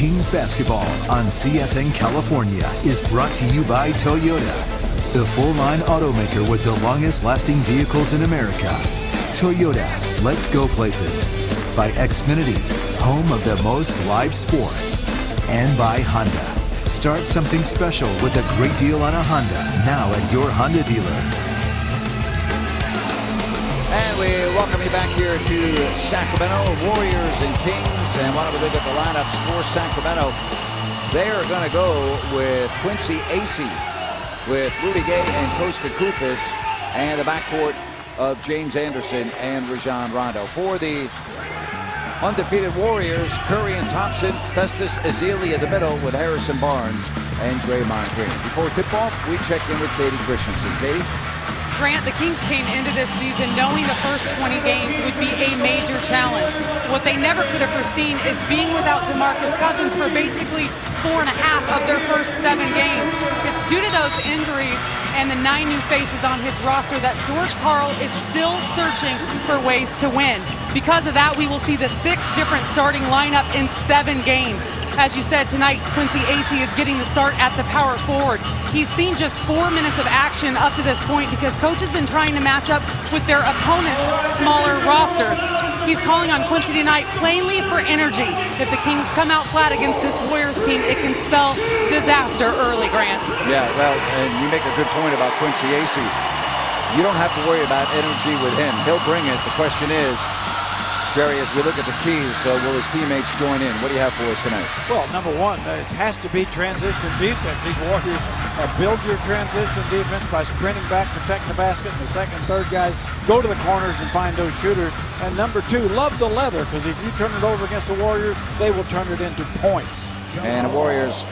Kings basketball on CSN California is brought to you by Toyota, the full-line automaker with the longest-lasting vehicles in America. Toyota, let's go places. By Xfinity, home of the most live sports. And by Honda. Start something special with a great deal on a Honda now at your Honda dealer. And we welcome you back here to Sacramento, Warriors and Kings. And why don't we look at the lineups for Sacramento? They are going to go with Quincy Acy, with Rudy Gay and Kosta Koufos, and the backcourt of James Anderson and Rajon Rondo. For the undefeated Warriors, Curry and Thompson, Festus Ezeli in the middle with Harrison Barnes and Draymond Green. Before tip-off, we check in with Katie Christensen. Katie? Grant, the Kings came into this season knowing the first 20 games would be a major challenge. What they never could have foreseen is being without DeMarcus Cousins for basically 4.5 of their first 7 games. It's due to those injuries and the 9 new faces on his roster that George Karl is still searching for ways to win. Because of that, we will see the 6 different starting lineup in 7 games. As you said, tonight, Quincy Acy is getting the start at the power forward. He's seen just 4 minutes of action up to this point because coach has been trying to match up with their opponents' smaller rosters. He's calling on Quincy tonight plainly for energy. If the Kings come out flat against this Warriors team, it can spell disaster early, Grant. Yeah, well, and you make a good point about Quincy Acy. You don't have to worry about energy with him. He'll bring it. The question is, Jerry, as we look at the keys, will his teammates join in? What do you have for us tonight? Well, number one, it has to be transition defense. These Warriors build your transition defense by sprinting back, protecting the basket, and the second and third guys go to the corners and find those shooters. And number two, love the leather, because if you turn it over against the Warriors, they will turn it into points. And the Warriors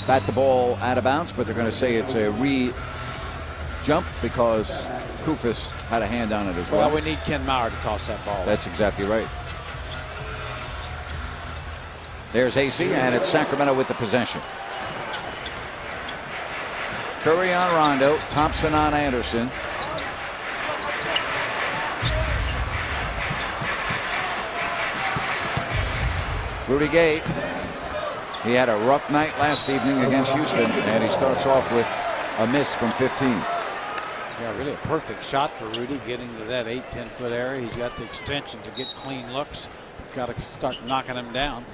bat the ball out of bounds, but they're going to say it's a jump because Koufos had a hand on it as well. Well, we need Ken Mauer to toss that ball. That's exactly right. There's Acy, and it's Sacramento with the possession. Curry on Rondo, Thompson on Anderson. Rudy Gay, he had a rough night last evening against Houston, and he starts off with a miss from 15. Yeah, really a perfect shot for Rudy, getting to that 8-10 foot area. He's got the extension to get clean looks. Got to start knocking him down.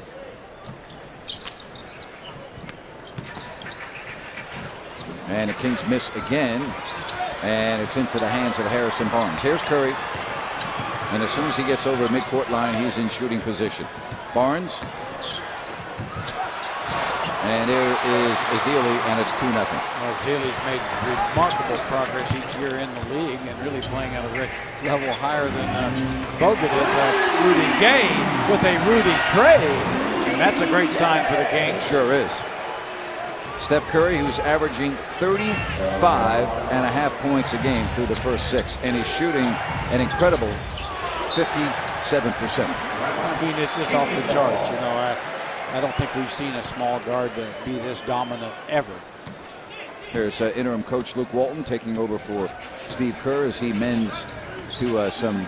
And the Kings miss again, and it's into the hands of Harrison Barnes. Here's Curry, and as soon as he gets over the midcourt line, he's in shooting position. Barnes, and there is Ezeli, and it's 2-0. Well, Ezeli's made remarkable progress each year in the league and really playing at a level higher than Bogut is. Rudy Gay with a Rudy trade, and that's a great sign for the Kings. Sure is. Steph Curry, who's averaging 35.5 points a game through the first 6, and he's shooting an incredible 57%. I mean, it's just off the charts. You know, I don't think we've seen a small guard to be this dominant ever. Here's interim coach Luke Walton taking over for Steve Kerr as he mends to some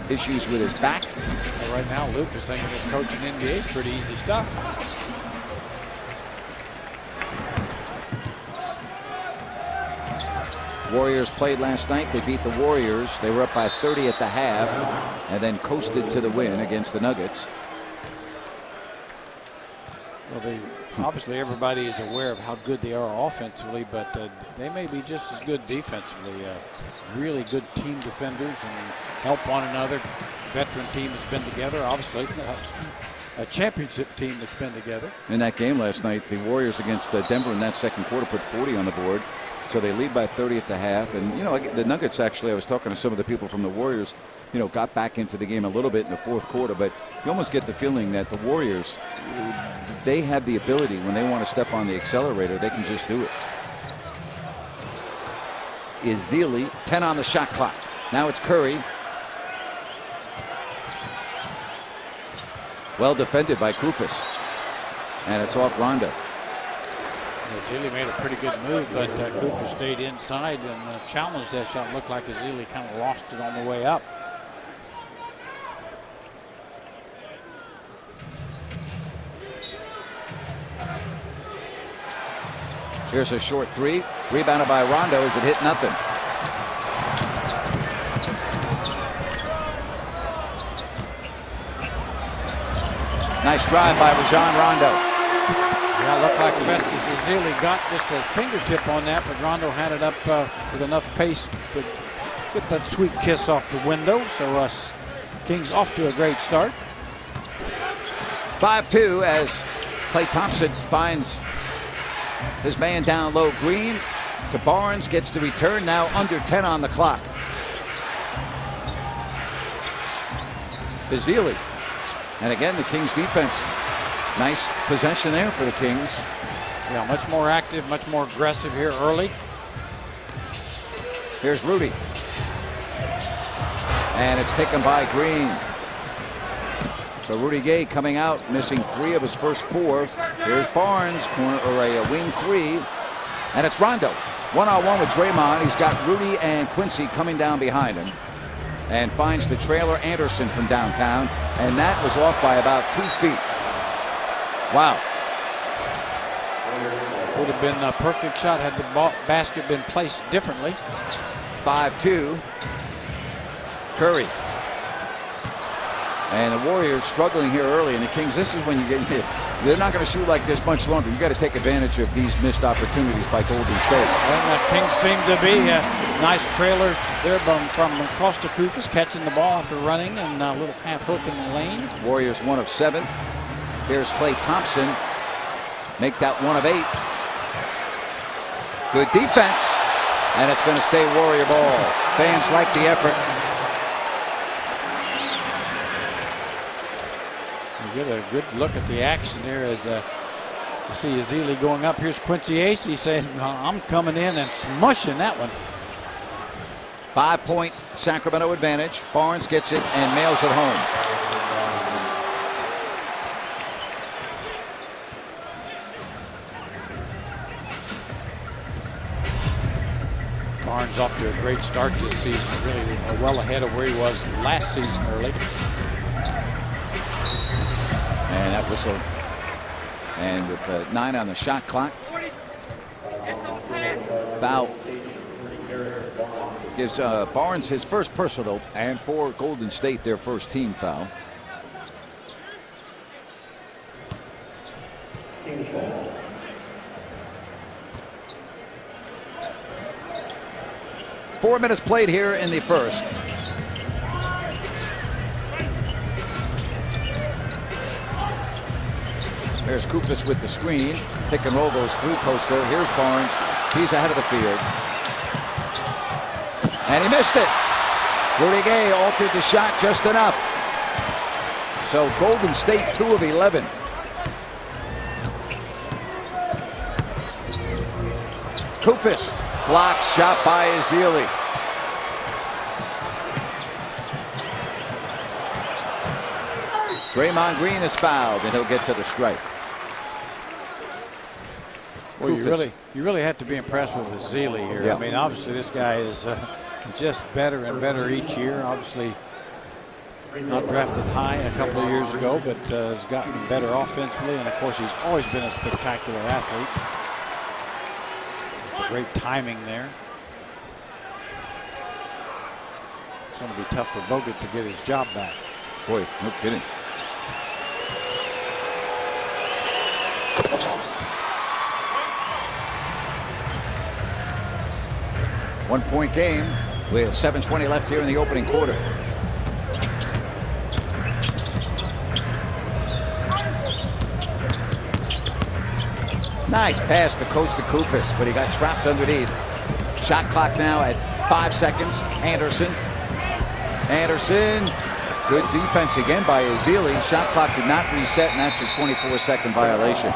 issues with his back. Well, right now, Luke is thinking this coaching NBA is pretty easy stuff. Warriors played last night. They beat the Warriors. They were up by 30 at the half and then coasted to the win against the Nuggets. Well, obviously everybody is aware of how good they are offensively, but they may be just as good defensively. Really good team defenders and help one another. Veteran team has been together, obviously. A championship team that's been together. In that game last night, the Warriors against Denver in that second quarter put 40 on the board. So they lead by 30 at the half. And, you know, the Nuggets actually, I was talking to some of the people from the Warriors, you know, got back into the game a little bit in the fourth quarter. But you almost get the feeling that the Warriors, they have the ability when they want to step on the accelerator, they can just do it. Ezeli, 10 on the shot clock. Now it's Curry. Well defended by Koufos. And it's off Rondo. Ezeli made a pretty good move, but Koufos stayed inside and challenged that shot. Looked like Ezeli kind of lost it on the way up. Here's a short three. Rebounded by Rondo as it hit nothing. Nice drive by Rajon Rondo. Yeah, it looked like Festus Ezeli got just a fingertip on that, but Rondo had it up with enough pace to get that sweet kiss off the window. So Kings off to a great start. 5-2 as Klay Thompson finds his man down low. Green to Barnes, gets the return, now under 10 on the clock. Ezeli. And again, the Kings defense. Nice possession there for the Kings. Yeah, much more active, much more aggressive here early. Here's Rudy. And it's taken by Green. So Rudy Gay coming out, missing 3 of his first 4. Here's Barnes, corner or a wing 3. And it's Rondo. One-on-one with Draymond. He's got Rudy and Quincy coming down behind him. And finds the trailer Anderson from downtown. And that was off by about 2 feet. Wow. Would have been a perfect shot had the basket been placed differently. 5-2. Curry. And the Warriors struggling here early. And the Kings, this is when you get hit. They're not going to shoot like this much longer. You got to take advantage of these missed opportunities by Golden State. And the Kings seem to be a nice trailer there from Costa Koufos, catching the ball after running and a little half hook in the lane. Warriors 1 of 7. Here's Klay Thompson. Make that 1 of 8. Good defense. And it's going to stay Warrior ball. Fans like the effort. You get a good look at the action here as you see Ezeli going up. Here's Quincy Acey saying, I'm coming in and smushing that one. 5-point Sacramento advantage. Barnes gets it and mails it home. Barnes off to a great start this season, really well ahead of where he was last season early. And that whistle. And with 9 on the shot clock. Foul. Gives Barnes his first personal, and for Golden State their first team foul. Four minutes played here in the first. There's Koufos with the screen. Pick and roll goes through Costa. Here's Barnes. He's ahead of the field. And he missed it. Rudy Gay altered the shot just enough. So Golden State 2 of 11. Koufos. Blocked shot by Ezeli. Draymond Green is fouled, and he'll get to the stripe. Well, you really have to be impressed with Ezeli here. Yeah. I mean, obviously this guy is just better and better each year. Obviously not drafted high a couple of years ago, but has gotten better offensively. And of course, he's always been a spectacular athlete. Great timing there. It's going to be tough for Bogut to get his job back. Boy, no kidding. One-point game with 7:20 left here in the opening quarter. Nice pass to Costa Koufos, but he got trapped underneath. Shot clock now at 5 seconds. Anderson. Good defense again by Ezeli. Shot clock did not reset, and that's a 24-second violation.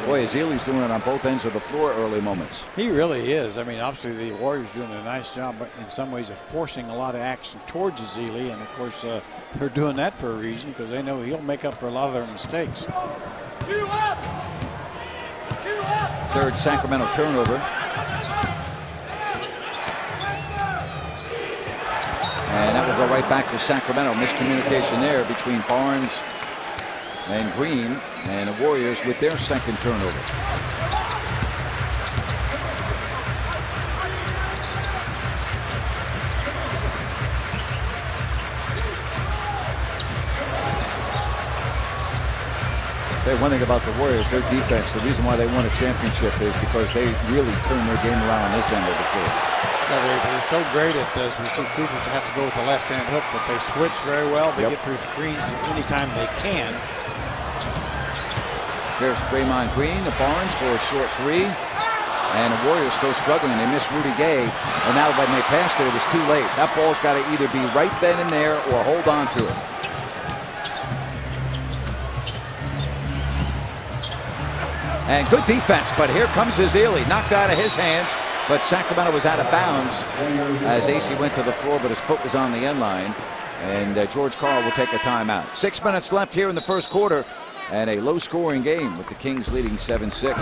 Boy, Ezeli's doing it on both ends of the floor early moments. He really is. I mean, obviously the Warriors doing a nice job, but in some ways of forcing a lot of action towards Ezeli, and of course they're doing that for a reason because they know he'll make up for a lot of their mistakes. Third Sacramento turnover. And that will go right back to Sacramento. Miscommunication there between Barnes and Green, and the Warriors with their second turnover. One thing about the Warriors, their defense, the reason why they won a championship is because they really turned their game around on this end of the floor. Yeah, they're so great at, as we see, Kuzma have to go with the left-hand hook, but they switch very well. They get through screens anytime they can. Here's Draymond Green to Barnes for a short three. And the Warriors still struggling. They missed Rudy Gay. And now when they passed it, it was too late. That ball's got to either be right then and there or hold on to it. And good defense, but here comes Ezeli. Knocked out of his hands, but Sacramento was out of bounds as AC went to the floor, but his foot was on the end line. And George Karl will take a timeout. 6 minutes left here in the first quarter, and a low-scoring game with the Kings leading 7-6.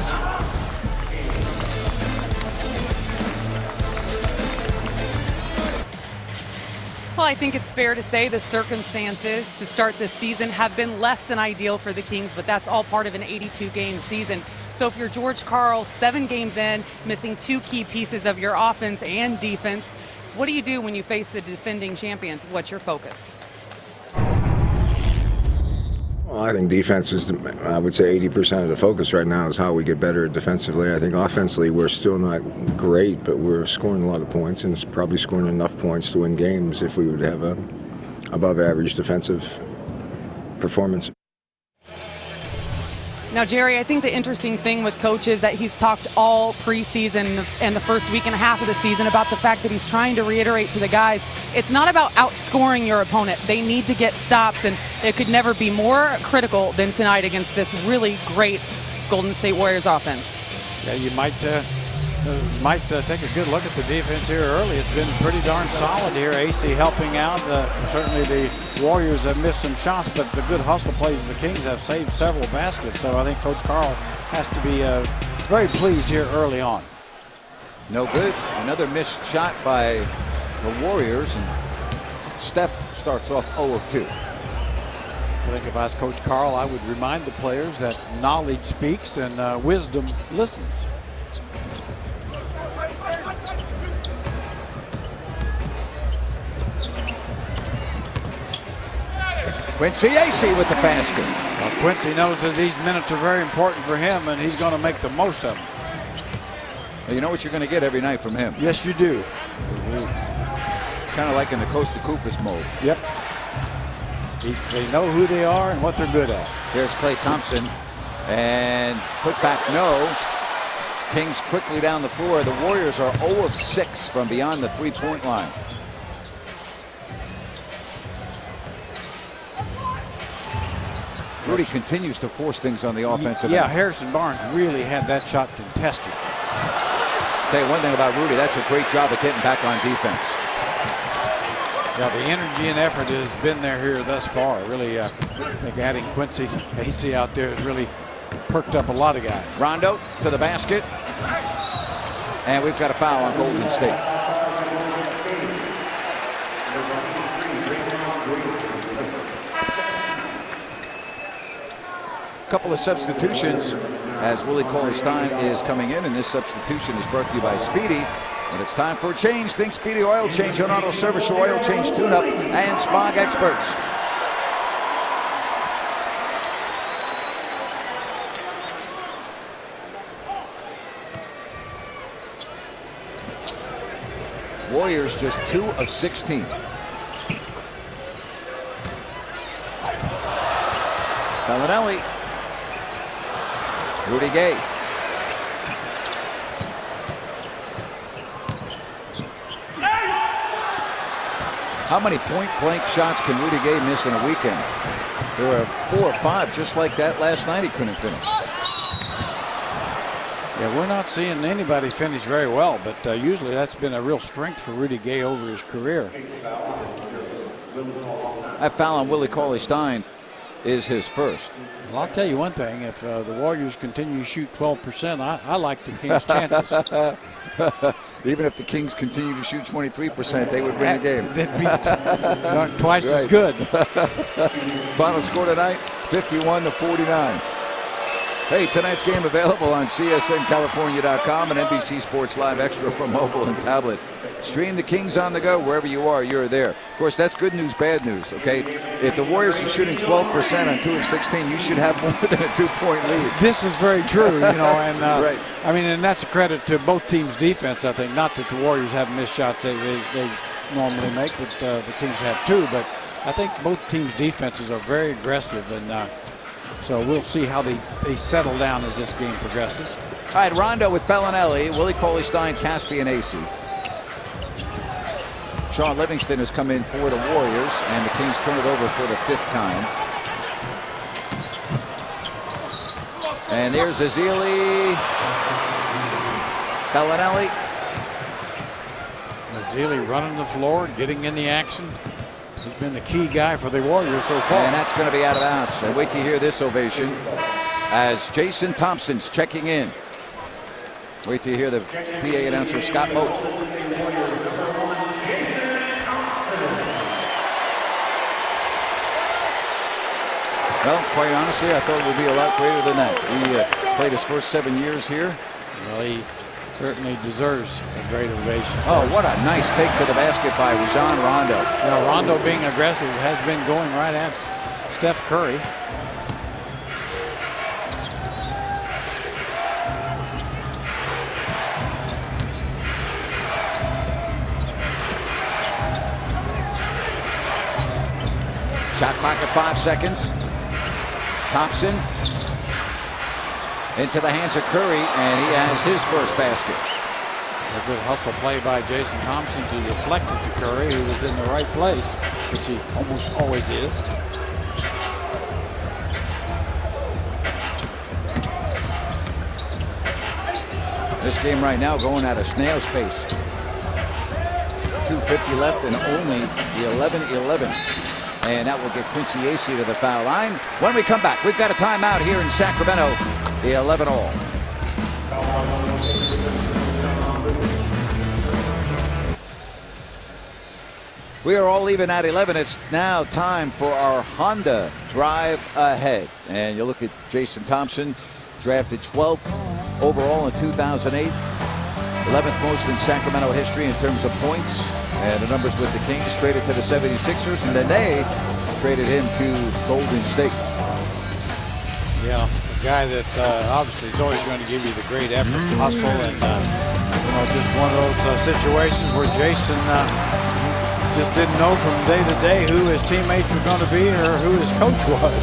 Well, I think it's fair to say the circumstances to start this season have been less than ideal for the Kings, but that's all part of an 82-game season. So if you're George Karl, 7 games in, missing 2 key pieces of your offense and defense, what do you do when you face the defending champions? What's your focus? Well, I think defense is, I would say 80% of the focus right now is how we get better defensively. I think offensively we're still not great, but we're scoring a lot of points, and it's probably scoring enough points to win games if we would have a above average defensive performance. Now, Jerry, I think the interesting thing with Coach is that he's talked all preseason and the first week and a half of the season about the fact that he's trying to reiterate to the guys, it's not about outscoring your opponent. They need to get stops, and it could never be more critical than tonight against this really great Golden State Warriors offense. Yeah, you might take a good look at the defense here early. It's been pretty darn solid here. AC helping out. Certainly the Warriors have missed some shots, but the good hustle plays of the Kings have saved several baskets. So I think Coach Karl has to be very pleased here early on. No good. Another missed shot by the Warriors, and Steph starts off 0 of 2. I think if I was Coach Karl, I would remind the players that knowledge speaks and wisdom listens. Quincy AC with the basket. Well, Quincy knows that these minutes are very important for him, and he's going to make the most of them. Well, you know what you're going to get every night from him. Yes, you do. Kind of like in the Costa Koufos mode. Yep. They know who they are and what they're good at. Here's Klay Thompson, and put back no. Kings quickly down the floor. The Warriors are 0 of 6 from beyond the three-point line. Rudy continues to force things on the offensive end. Yeah, Harrison Barnes really had that shot contested. Tell you one thing about Rudy, that's a great job of getting back on defense. Yeah, the energy and effort has been there here thus far. Really, I think adding Quincy AC out there has really perked up a lot of guys. Rondo to the basket. And we've got a foul on Golden State. Couple of substitutions as Willie Cauley-Stein is coming in, and this substitution is brought to you by Speedy. And it's time for a change. Think Speedy Oil Change on Auto Service, your oil change tune-up, and Spog experts. Warriors just 2 of 16. Bellinelli. Rudy Gay. How many point-blank shots can Rudy Gay miss in a weekend? There were 4 or 5 just like that last night he couldn't finish. Yeah, we're not seeing anybody finish very well, but usually that's been a real strength for Rudy Gay over his career. That foul on Willie Cauley-Stein is his first. Well, I'll tell you one thing. If the Warriors continue to shoot 12%, I like the Kings' chances. Even if the Kings continue to shoot 23%, they would win the game. They'd be twice as good. Final score tonight, 51-49. Hey, tonight's game available on CSNCalifornia.com and NBC Sports Live Extra for mobile and tablet. Stream the Kings on the go wherever you are. You're there. Of course, that's good news, bad news, okay? If the Warriors are shooting 12% on 2 of 16, you should have more than a 2-point lead. This is very true, you know, and Right. I mean, and that's a credit to both teams' defense, I think. Not that the Warriors have missed shots they normally make, but the Kings have too. But I think both teams' defenses are very aggressive, and so we'll see how they settle down as this game progresses. All right, Rondo with Bellinelli, Willie Cauley-Stein, Caspian Acey. Sean Livingston has come in for the Warriors, and the Kings turn it over for the 5th time. And there's Ezeli. Bellinelli. Ezeli running the floor, getting in the action. He's been the key guy for the Warriors so far. And that's going to be out of bounds. And wait till you hear this ovation as Jason Thompson's checking in. Wait till you hear the PA announcer, Scott Moak. Well, quite honestly, I thought it would be a lot greater than that. He played his first 7 years here. Well, he certainly deserves a great ovation. Oh, what a nice take to the basket by Rajon Rondo. Now, Rondo being aggressive has been going right at Steph Curry. Shot clock at 5 seconds. Thompson into the hands of Curry, and he has his first basket. A good hustle play by Jason Thompson to deflect it to Curry, who was in the right place, which he almost always is. This game right now going at a snail's pace. 2:50 left and only the 11-11. And that will get Quincy Acey to the foul line. When we come back, we've got a timeout here in Sacramento, the 11-all. We are all even at 11. It's now time for our Honda Drive Ahead. And you look at Jason Thompson, drafted 12th overall in 2008. 11th most in Sacramento history in terms of points. And the numbers with the Kings, traded to the 76ers, and then they traded him to Golden State. Yeah, a guy that obviously is always going to give you the great effort, hustle, and just one of those situations where Jason just didn't know from day to day who his teammates were going to be or who his coach was.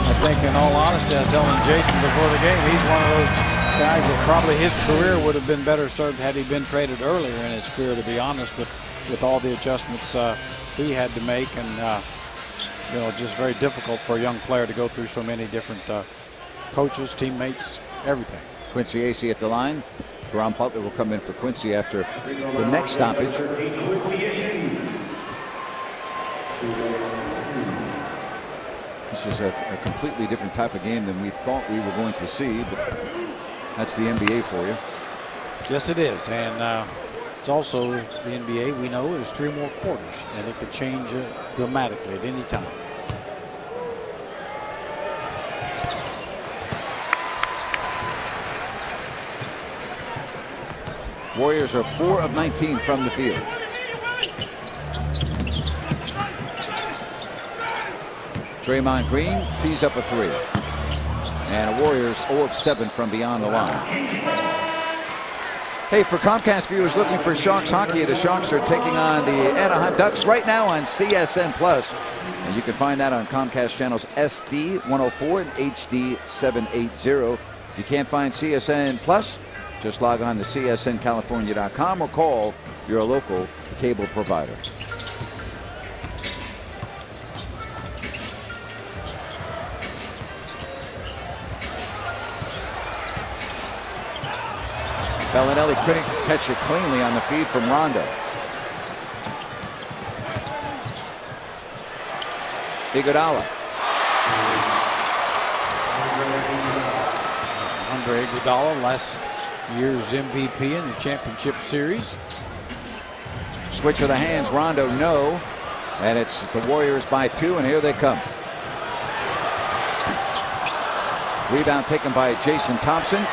I think, in all honesty, I was telling Jason before the game, he's one of those guys that probably his career would have been better served had he been traded earlier in his career, to be honest, with all the adjustments he had to make, and just very difficult for a young player to go through so many different coaches, teammates, everything. Quincy Acey at the line. Ron Butler will come in for Quincy after the next stoppage. This is a completely different type of game than we thought we were going to see, but that's the NBA for you. Yes, it is, and it's also the NBA. We know there's 3 more quarters, and it could change dramatically at any time. Warriors are 4 of 19 from the field. Draymond Green tees up a 3. And the Warriors 0 of 7 from beyond the line. Hey, for Comcast viewers looking for Sharks hockey, the Sharks are taking on the Anaheim Ducks right now on CSN Plus. And you can find that on Comcast channels SD 104 and HD 780. If you can't find CSN Plus, just log on to CSNCalifornia.com or call your local cable provider. Bellinelli couldn't catch it cleanly on the feed from Rondo. Iguodala. Andre Iguodala, last year's MVP in the championship series. Switch of the hands, Rondo, no. And it's the Warriors by 2, and here they come. Rebound taken by Jason Thompson.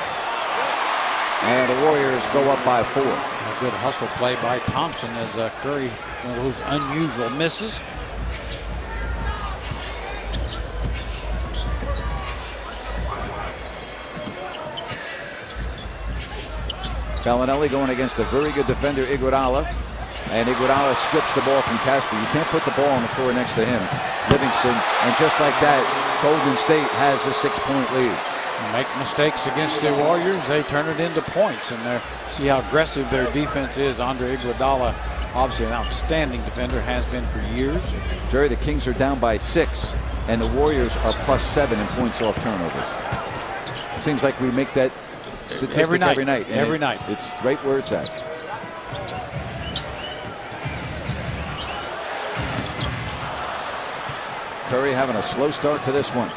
And the Warriors go up by 4. A good hustle play by Thompson as Curry, one of those unusual misses. Bellinelli going against a very good defender, Iguodala. And Iguodala strips the ball from Caspi. You can't put the ball on the floor next to him. Livingston. And just like that, Golden State has a 6-point lead. Make mistakes against the Warriors, they turn it into points. And see how aggressive their defense is. Andre Iguodala, obviously an outstanding defender, has been for years. Jerry, the Kings are down by 6. And the Warriors are +7 in points off turnovers. Seems like we make that statistic every night. Every night. It's right where it's at. Curry having a slow start to this one.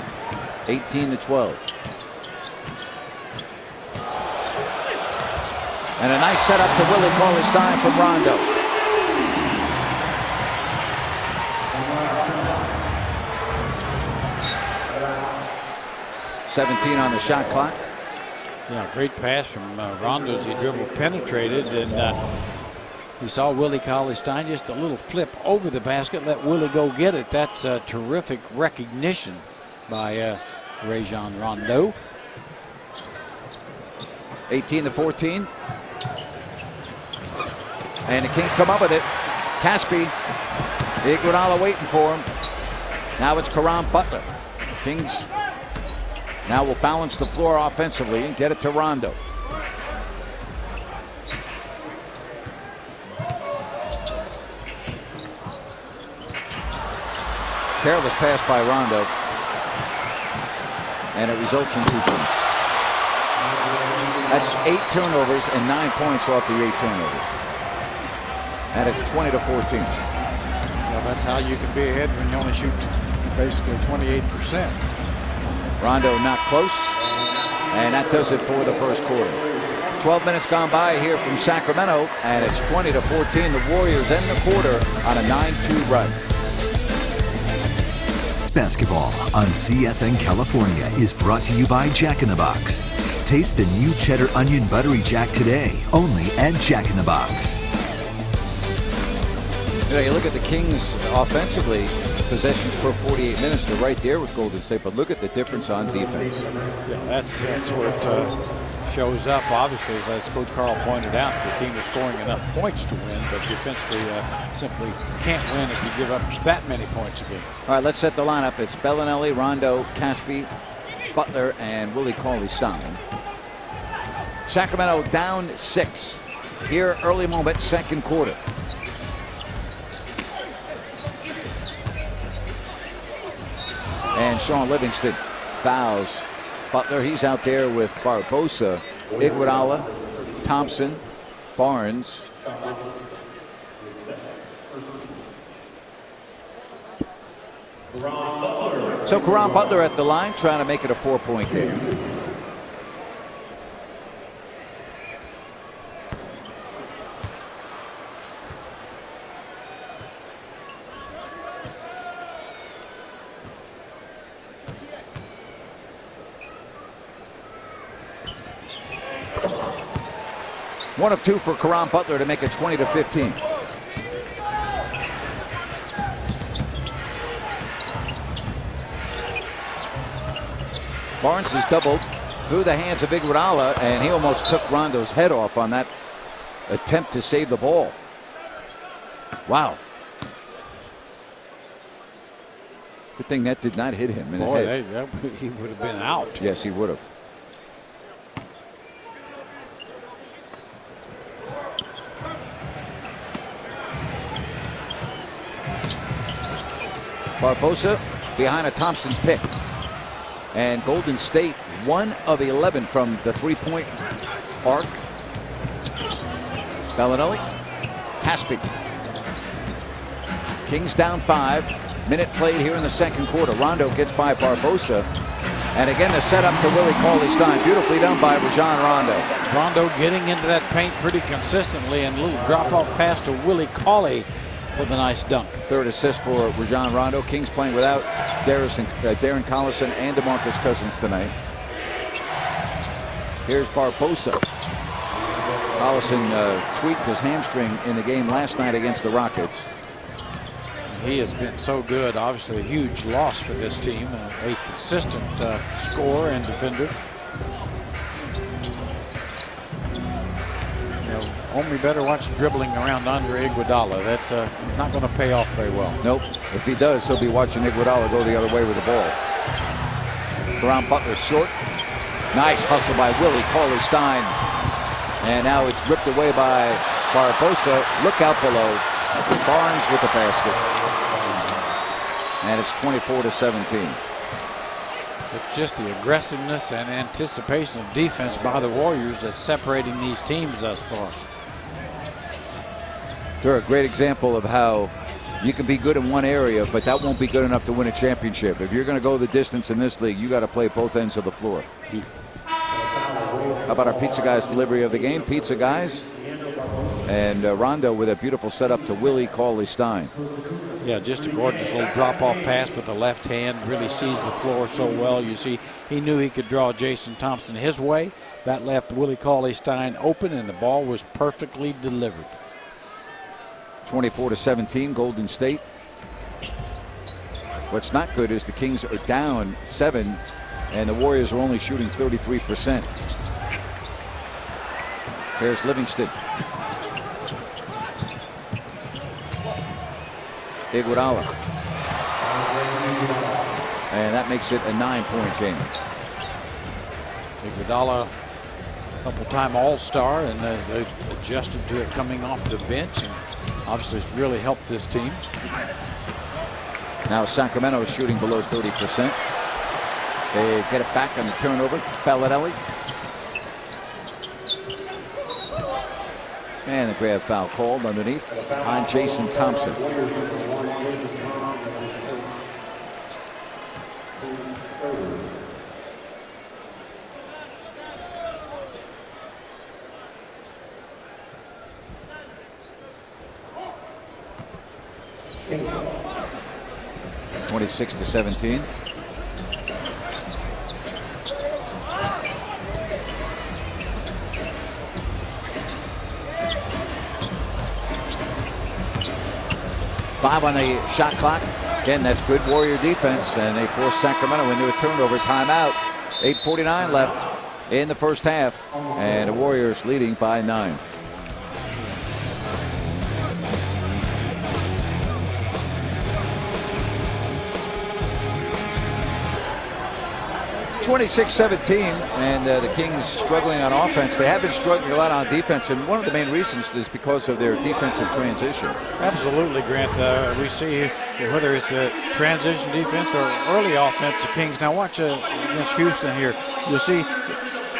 18-12. And a nice setup to Willie Cauley-Stein from Rondo. .17 on the shot clock. Yeah, great pass from Rondo as he dribble penetrated, and he saw Willie Cauley-Stein just a little flip over the basket, let Willie go get it. That's a terrific recognition by Rajon Rondo. 18-14. And the Kings come up with it. Caspi, Iguodala waiting for him. Now it's Caron Butler. Kings now will balance the floor offensively and get it to Rondo. Careless pass by Rondo. And it results in 2 points. That's 8 turnovers and 9 points off the 8 turnovers. And it's 20-14. Yeah, that's how you can be ahead when you only shoot basically 28%. Rondo not close, and that does it for the first quarter. 12 minutes gone by here from Sacramento, and it's 20-14. The Warriors end the quarter on a 9-2 run. Basketball on CSN California is brought to you by Jack in the Box. Taste the new Cheddar Onion Buttery Jack today, only at Jack in the Box. You know, you look at the Kings offensively, possessions per 48 minutes, they're right there with Golden State, but look at the difference on defense. Yeah, that's where it shows up. Obviously, as Coach Carl pointed out, the team is scoring enough points to win, but defensively simply can't win if you give up that many points a game. All right, let's set the lineup. It's Bellinelli, Rondo, Caspi, Butler, and Willie Cauley-Stein. Sacramento down 6. Here, early moment, second quarter. And Sean Livingston fouls Butler. He's out there with Barbosa, Iguodala, Thompson, Barnes. So Caron Butler at the line trying to make it a 4-point game. One of 2 for Caron Butler to make it 20-15. Barnes is doubled through the hands of Iguodala, and he almost took Rondo's head off on that attempt to save the ball. Wow. Good thing that did not hit him in the head. He would have been out. Yes, he would have. Barbosa behind a Thompson pick. And Golden State 1 of 11 from the 3-point arc. Bellinelli, Caspi. Kings down 5. Minute played here in the second quarter. Rondo gets by Barbosa. And again, the setup to Willie Cauley-Stein. Beautifully done by Rajon Rondo. Rondo getting into that paint pretty consistently, and a little drop-off pass to Willie Cauley with a nice dunk. Third assist for Rajon Rondo. Kings playing without Darren Collison and DeMarcus Cousins tonight. Here's Barbosa. Collison tweaked his hamstring in the game last night against the Rockets. He has been so good. Obviously a huge loss for this team. A consistent scorer and defender. Homie better watch dribbling around Andre Iguodala. That's not going to pay off very well. Nope. If he does, he'll be watching Iguodala go the other way with the ball. Caron Butler short. Nice hustle by Willie Cauley-Stein. And now it's ripped away by Barbosa. Look out below. Barnes with the basket. And it's 24-17. It's just the aggressiveness and anticipation of defense by the Warriors that's separating these teams thus far. They're a great example of how you can be good in one area, but that won't be good enough to win a championship. If you're going to go the distance in this league, you got to play both ends of the floor. How about our Pizza Guys delivery of the game? Pizza Guys and Rondo with a beautiful setup to Willie Cauley-Stein. Yeah, just a gorgeous little drop-off pass with the left hand. Really sees the floor so well. You see, he knew he could draw Jason Thompson his way. That left Willie Cauley-Stein open, and the ball was perfectly delivered. 24-17, Golden State. What's not good is the Kings are down 7, and the Warriors are only shooting 33%. Here's Livingston. Iguodala. And that makes it a 9-point game. Iguodala, a couple-time All-Star, and they adjusted to it coming off the bench. And obviously, it's really helped this team. Now Sacramento is shooting below 30%. They get it back on the turnover. Bellinelli. And the grab foul called underneath on Jason Thompson. – 26-17. Five on the shot clock. Again, that's good Warrior defense, and they force Sacramento into a turnover. Timeout. 8:49 left in the first half, and the Warriors leading by 9. (26-17), and the Kings struggling on offense. They have been struggling a lot on defense, and one of the main reasons is because of their defensive transition. Absolutely, Grant. We see whether it's a transition defense or early offense, the Kings. Now watch against Houston here. You'll see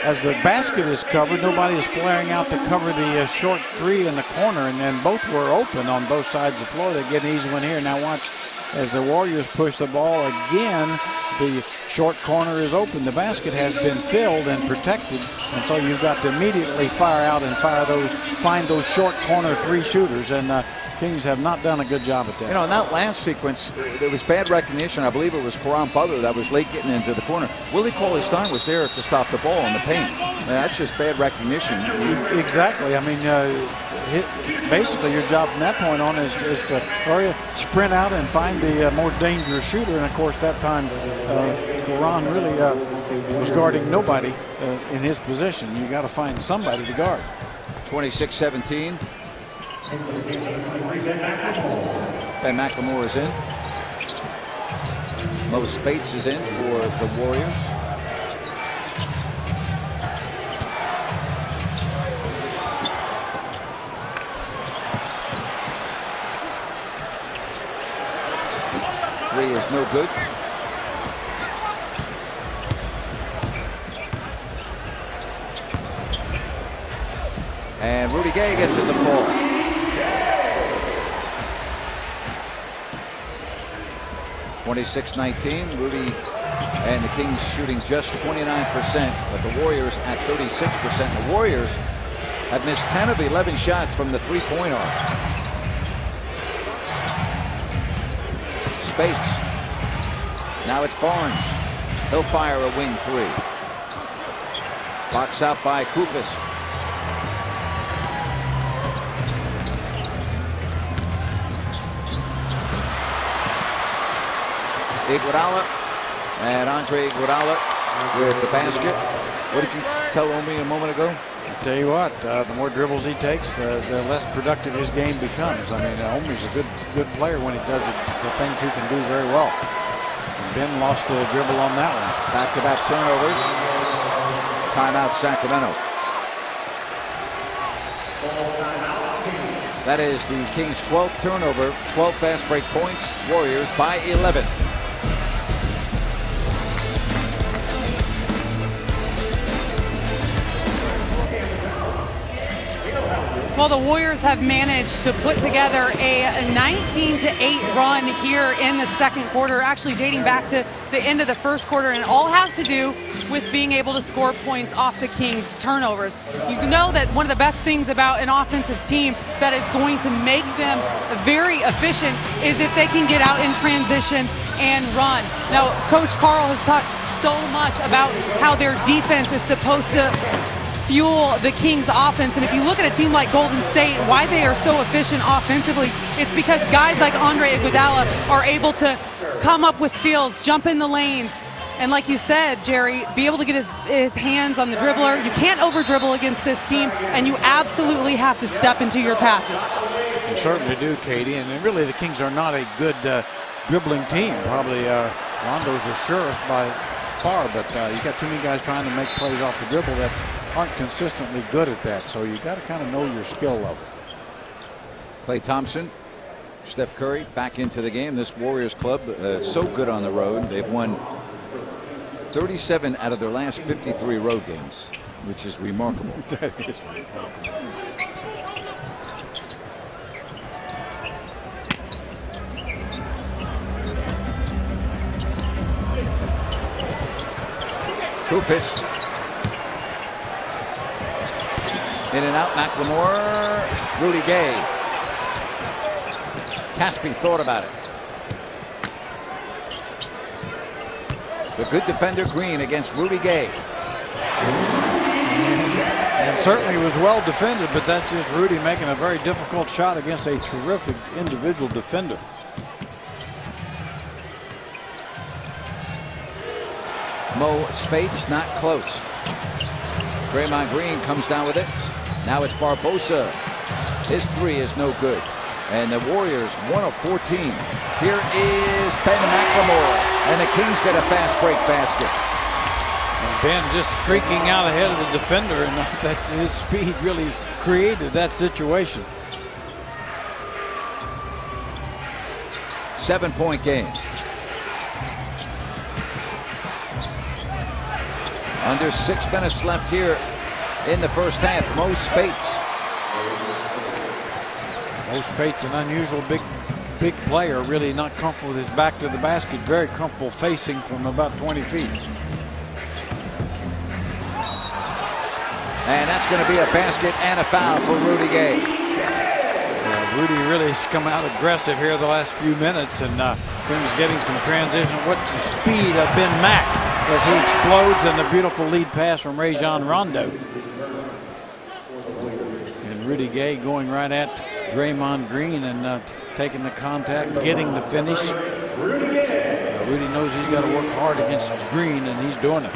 as the basket is covered, nobody is flaring out to cover the short three in the corner, and then both were open on both sides of the floor. They get an easy one here. Now watch as the Warriors push the ball again. The short corner is open. The basket has been filled and protected, and so you've got to immediately fire out and find those short corner three shooters, and Kings have not done a good job at that. You know, in that last sequence, there was bad recognition. I believe it was Caron Butler that was late getting into the corner. Willie Cauley-Stein was there to stop the ball in the paint. And that's just bad recognition. Exactly. I mean, basically your job from that point on is to sprint out and find the more dangerous shooter. And of course, that time Caron really was guarding nobody in his position. You got to find somebody to guard. 26-17. Ben McLemore is in. Mo Spates is in for the Warriors. Three is no good. And Rudy Gay gets in the fall. 26-19, Rudy and the Kings shooting just 29%, but the Warriors at 36%. The Warriors have missed 10 of 11 shots from the three-point arc. Spates. Now it's Barnes. He'll fire a wing three. Box out by Koufos. Iguodala and Andre Iguodala with the basket. What did you tell Omi a moment ago? I tell you what, the more dribbles he takes, the less productive his game becomes. I mean, Omi's a good player when he does the things he can do very well. And Ben lost a little dribble on that one. Back-to-back turnovers. Timeout Sacramento. That is the Kings' 12th turnover, 12 fast break points. Warriors by 11. Well, the Warriors have managed to put together a 19-8 run here in the second quarter, actually dating back to the end of the first quarter, and it all has to do with being able to score points off the Kings' turnovers. You know that one of the best things about an offensive team that is going to make them very efficient is if they can get out in transition and run. Now, Coach Carl has talked so much about how their defense is supposed to fuel the Kings offense, and if you look at a team like Golden State, why they are so efficient offensively, it's because guys like Andre Iguodala are able to come up with steals, jump in the lanes, and like you said, Jerry, be able to get his hands on the dribbler. You can't over dribble against this team, and you absolutely have to step into your passes. You certainly do, Katie, and really the Kings are not a good dribbling team. Probably Rondo's the surest by far, but you got too many guys trying to make plays off the dribble that aren't consistently good at that, so you got to kind of know your skill level. Klay Thompson, Steph Curry back into the game. This Warriors club so good on the road. They've won 37 out of their last 53 road games, which is remarkable. That is remarkable. Koufos. In and out, McLemore, Rudy Gay. Caspi thought about it. The good defender Green against Rudy Gay. And certainly was well defended, but that's just Rudy making a very difficult shot against a terrific individual defender. Mo Spates not close. Draymond Green comes down with it. Now it's Barbosa. His three is no good. And the Warriors 1 of 14. Here is Ben McLemore. And the Kings get a fast break basket. And Ben just streaking out ahead of the defender, and that his speed really created that situation. 7-point game. Under 6 minutes left here in the first half. Mo Spates. Mo Spates, an unusual big player, really not comfortable with his back to the basket, very comfortable facing from about 20 feet. And that's going to be a basket and a foul for Rudy Gay. Rudy really has come out aggressive here the last few minutes, and Kings getting some transition. What the speed of Ben Mack as he explodes, and the beautiful lead pass from Rajon Rondo. And Rudy Gay going right at Draymond Green and taking the contact, getting the finish. Rudy knows he's got to work hard against Green, and he's doing it.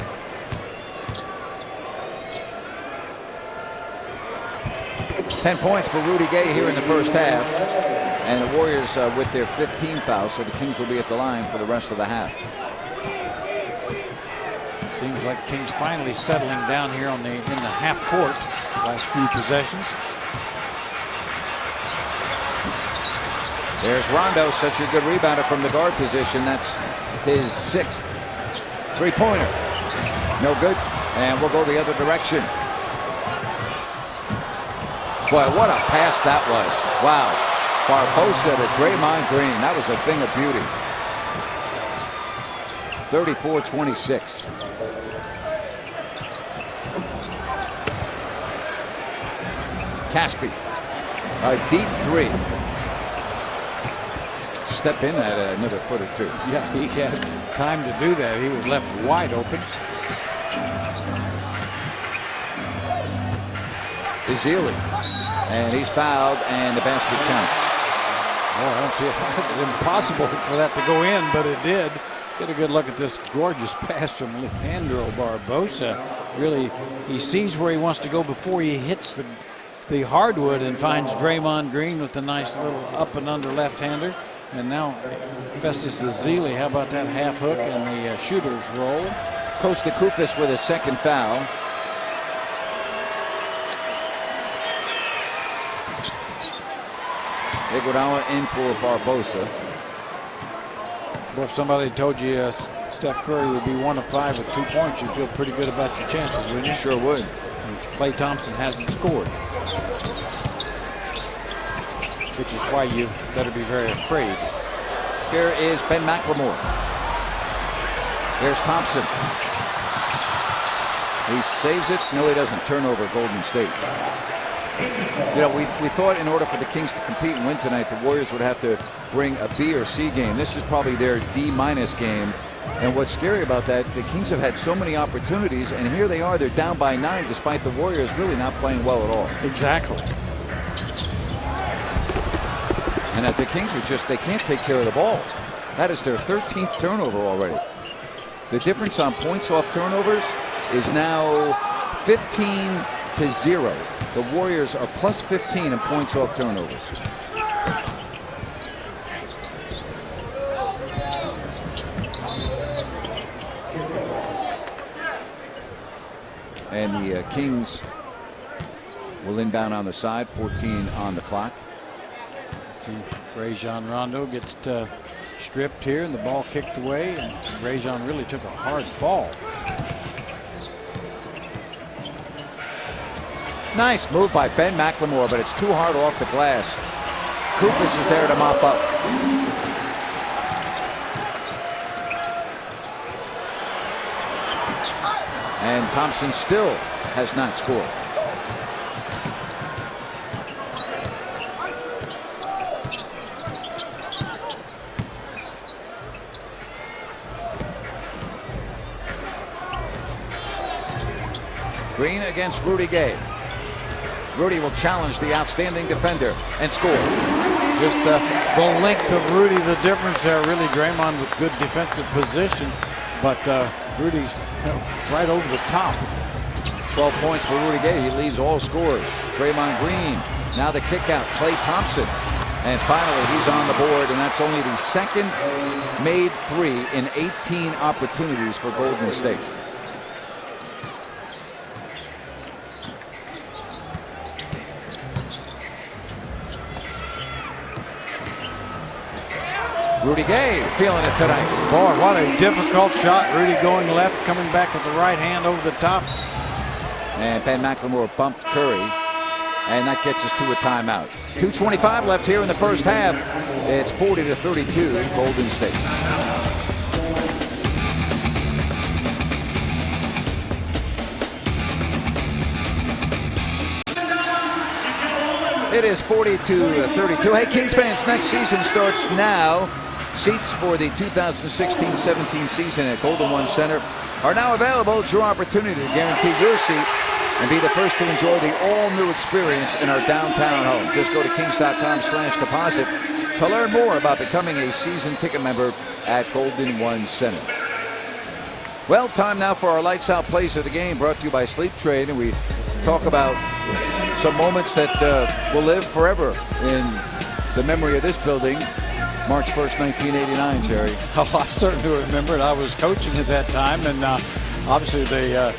Ten points for Rudy Gay here in the first half. And the Warriors with their 15 fouls, so the Kings will be at the line for the rest of the half. Seems like Kings finally settling down here in the half court last few possessions. There's Rondo, such a good rebounder from the guard position. That's his 6th three-pointer. No good, and we'll go the other direction. Boy, what a pass that was. Wow. Barbosa to Draymond Green. That was a thing of beauty. 34-26. Caspi. A deep three. Step in at another foot or two. Yeah, he had time to do that. He was left wide open. Ezeli. And he's fouled, and the basket counts. Oh, I don't see it. It's impossible for that to go in, but it did. Get a good look at this gorgeous pass from Leandro Barbosa. Really, he sees where he wants to go before he hits the hardwood and finds Draymond Green with a nice little up and under left-hander. And now Festus Ezeli, how about that half hook and the shooter's roll? Costa Koufos with a second foul. Iguodala in for Barbosa. Well, if somebody told you Steph Curry would be 1 of 5 with 2 points, you'd feel pretty good about your chances, wouldn't you? Sure would. And Klay Thompson hasn't scored, which is why you better be very afraid. Here is Ben McLemore. There's Thompson. He saves it. No, he doesn't. Turnover, Golden State. You know, we thought in order for the Kings to compete and win tonight, the Warriors would have to bring a B or C game. This is probably their D- game. And what's scary about that, the Kings have had so many opportunities, and here they are. They're down by 9, despite the Warriors really not playing well at all. Exactly. And the Kings are just, they can't take care of the ball. That is their 13th turnover already. The difference on points off turnovers is now 15-0. The Warriors are plus 15 in points off turnovers. And the Kings will inbound on the side, 14 on the clock. See, Rajon Rondo gets stripped here and the ball kicked away, and Rajon really took a hard fall. Nice move by Ben McLemore, but it's too hard off the glass. Koufos is there to mop up. And Thompson still has not scored. Green against Rudy Gay. Rudy will challenge the outstanding defender and score. Just the length of Rudy, the difference there. Really, Draymond with good defensive position, but Rudy right over the top. 12 points for Rudy Gay. He leads all scorers. Draymond Green. Now the kick out. Klay Thompson. And finally, he's on the board, and that's only the second made three in 18 opportunities for Golden State. Rudy Gay feeling it tonight. Boy, what a difficult shot. Rudy going left, coming back with the right hand over the top. And Ben McLemore bumped Curry, and that gets us to a timeout. 2:25 left here in the first half. It's 40-32 Golden State. It is 40-32. Hey, Kings fans, next season starts now. Seats for the 2016-17 season at Golden One Center are now available. It's your opportunity to guarantee your seat and be the first to enjoy the all-new experience in our downtown home. Just go to kings.com/deposit to learn more about becoming a season ticket member at Golden One Center. Well, time now for our Lights Out Plays of the Game, brought to you by Sleep Trade, and we talk about some moments that will live forever in the memory of this building. March 1st, 1989, Jerry. Oh, I certainly remember it. I was coaching at that time, and obviously the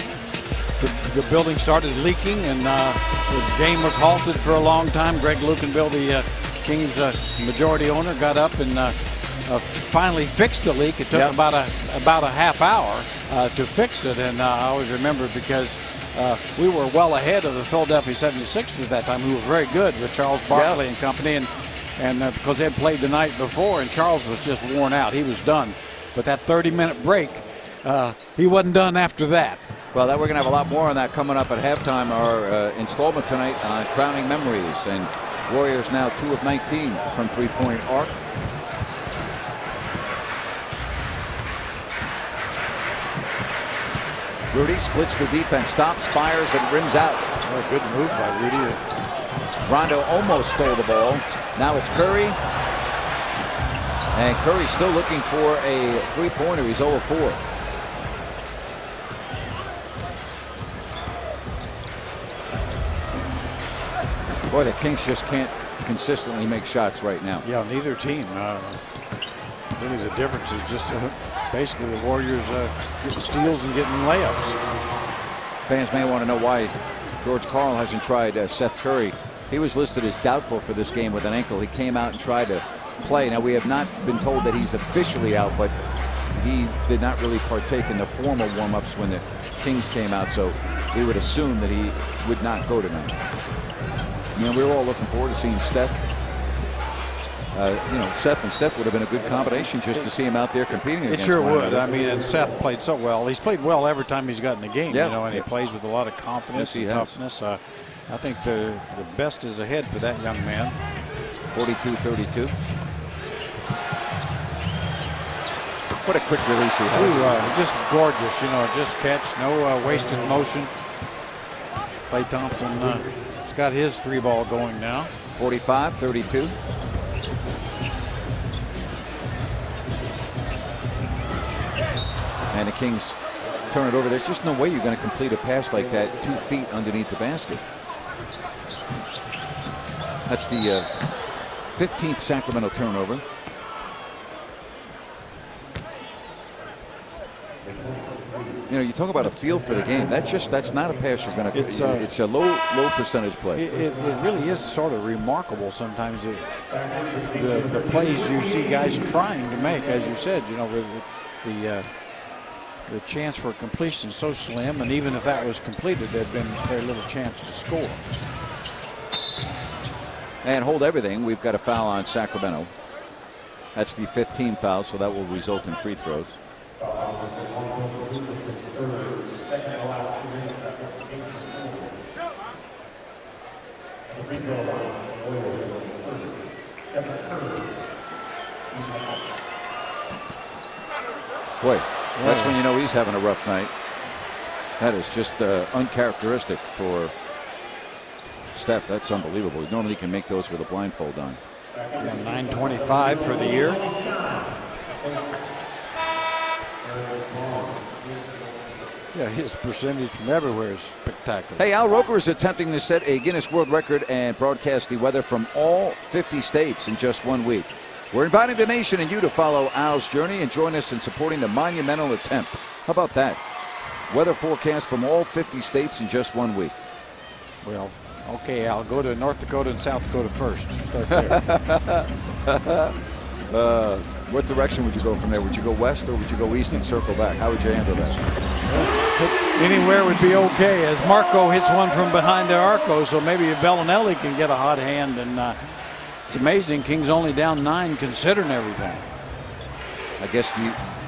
building started leaking, and the game was halted for a long time. Greg Lukenbill, the Kings majority owner, got up and finally fixed the leak. It took about a half hour to fix it, and I always remember because we were well ahead of the Philadelphia 76ers at that time, who were very good with Charles Barkley and company, and because they had played the night before, and Charles was just worn out. He was done. But that 30-minute break, he wasn't done after that. Well, we're going to have a lot more on that coming up at halftime. Our installment tonight on Crowning Memories. And Warriors now 2 of 19 from three-point arc. Rudy splits the defense, stops, fires, and rims out. Oh, good move by Rudy. Rondo almost stole the ball. Now it's Curry. And Curry's still looking for a three-pointer. He's 0 of 4. Boy, the Kings just can't consistently make shots right now. Yeah, neither team. Really, the difference is just basically the Warriors getting steals and getting layups. Fans may want to know why George Karl hasn't tried Seth Curry. He was listed as doubtful for this game with an ankle. He came out and tried to play. Now, we have not been told that he's officially out, but he did not really partake in the formal warm-ups when the Kings came out, so we would assume that he would not go tonight. You know, we were all looking forward to seeing Steph. You know, Seth and Steph would have been a good combination just to see him out there competing against It sure one would. another. I mean, and Seth played so well. He's played well every time he's got in the game, Yeah. you know, and he plays with a lot of confidence Yes, he and has. toughness. I think the best is ahead for that young man. 42-32. What a quick release he has. Ooh, just gorgeous, you know, just catch, no wasted motion. Klay Thompson has got his 3-ball going now. 45-32. And the Kings turn it over. There's just no way you're going to complete a pass like that 2 feet underneath the basket. That's the 15th Sacramento turnover. You know, you talk about a feel for the game. That's not a pass you're going to. It's a low percentage play. It really is sort of remarkable sometimes the plays you see guys trying to make, as you said. You know, with the chance for completion so slim, and even if that was completed, there'd been very little chance to score. And hold everything. We've got a foul on Sacramento. That's the 15th foul, so that will result in free throws. Boy, that's when you know he's having a rough night. That is just uncharacteristic for Steph. That's unbelievable. He normally can make those with a blindfold on. 925 for the year. Yeah, his percentage from everywhere is spectacular. Hey, Al Roker is attempting to set a Guinness World Record and broadcast the weather from all 50 states in just 1 week. We're inviting the nation and you to follow Al's journey and join us in supporting the monumental attempt. How about that? Weather forecast from all 50 states in just 1 week. Well, okay, Al, go to North Dakota and South Dakota first. Start there. What direction would you go from there? Would you go west or would you go east and circle back? How would you handle that? Anywhere would be okay, as Marco hits one from behind the arco, so maybe Bellinelli can get a hot hand. And it's amazing, Kings only down 9 considering everything. I guess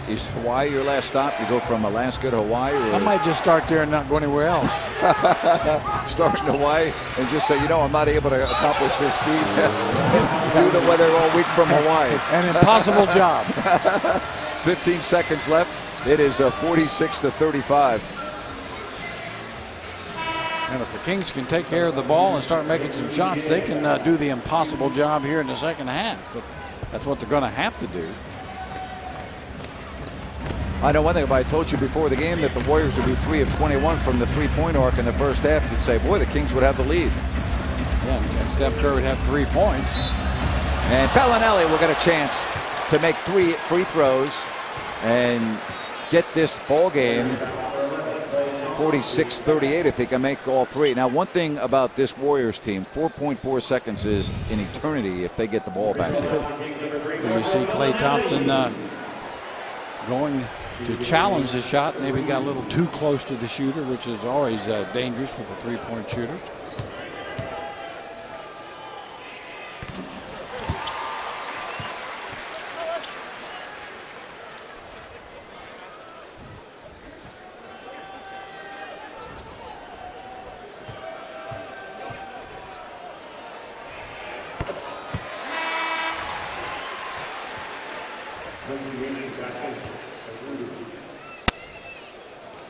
is Hawaii your last stop? You go from Alaska to Hawaii? Or I might just start there and not go anywhere else. start in Hawaii and just say, you know, I'm not able to accomplish this feat. Do the weather all week from Hawaii. An impossible job. 15 seconds left. It is 46-35. And if the Kings can take care of the ball and start making some shots, they can do the impossible job here in the second half. But that's what they're going to have to do. I know one thing. If I told you before the game that the Warriors would be 3 of 21 from the three-point arc in the first half, you'd say, boy, the Kings would have the lead. Yeah, and Steph Curry would have 3 points. And Bellinelli will get a chance to make 3 free throws and get this ball game 46-38 if he can make all 3. Now, one thing about this Warriors team, 4.4 seconds is an eternity if they get the ball back here. You see Klay Thompson going to challenge the shot. Maybe got a little too close to the shooter, which is always dangerous with the three-point shooters.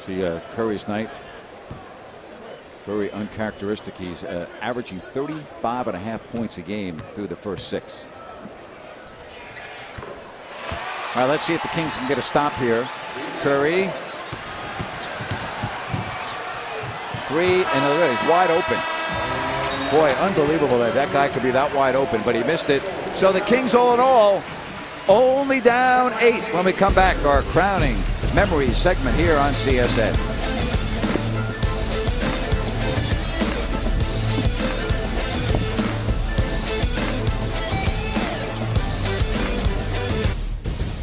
See Curry's night. Very uncharacteristic. He's averaging 35.5 points a game through the first 6. All right, let's see if the Kings can get a stop here. Curry. 3, and look at it, he's wide open. Boy, unbelievable that that guy could be that wide open, but he missed it. So the Kings, all in all, only down 8 when we come back. Our crowning memories segment here on CSN.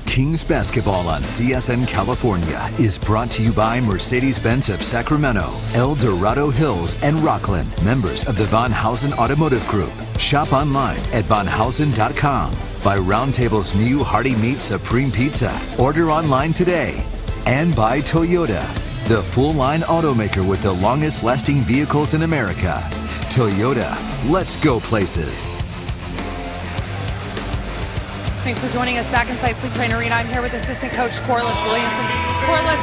Kings basketball on CSN California is brought to you by Mercedes-Benz of Sacramento, El Dorado Hills, and Rockland, members of the Von Hausen Automotive Group. Shop online at vonhausen.com. By Round Table's new Hearty Meat Supreme Pizza. Order online today. And by Toyota, the full-line automaker with the longest-lasting vehicles in America. Toyota, let's go places. Thanks for joining us back inside Sleep Train Arena. I'm here with assistant coach Corliss Williamson. Corliss,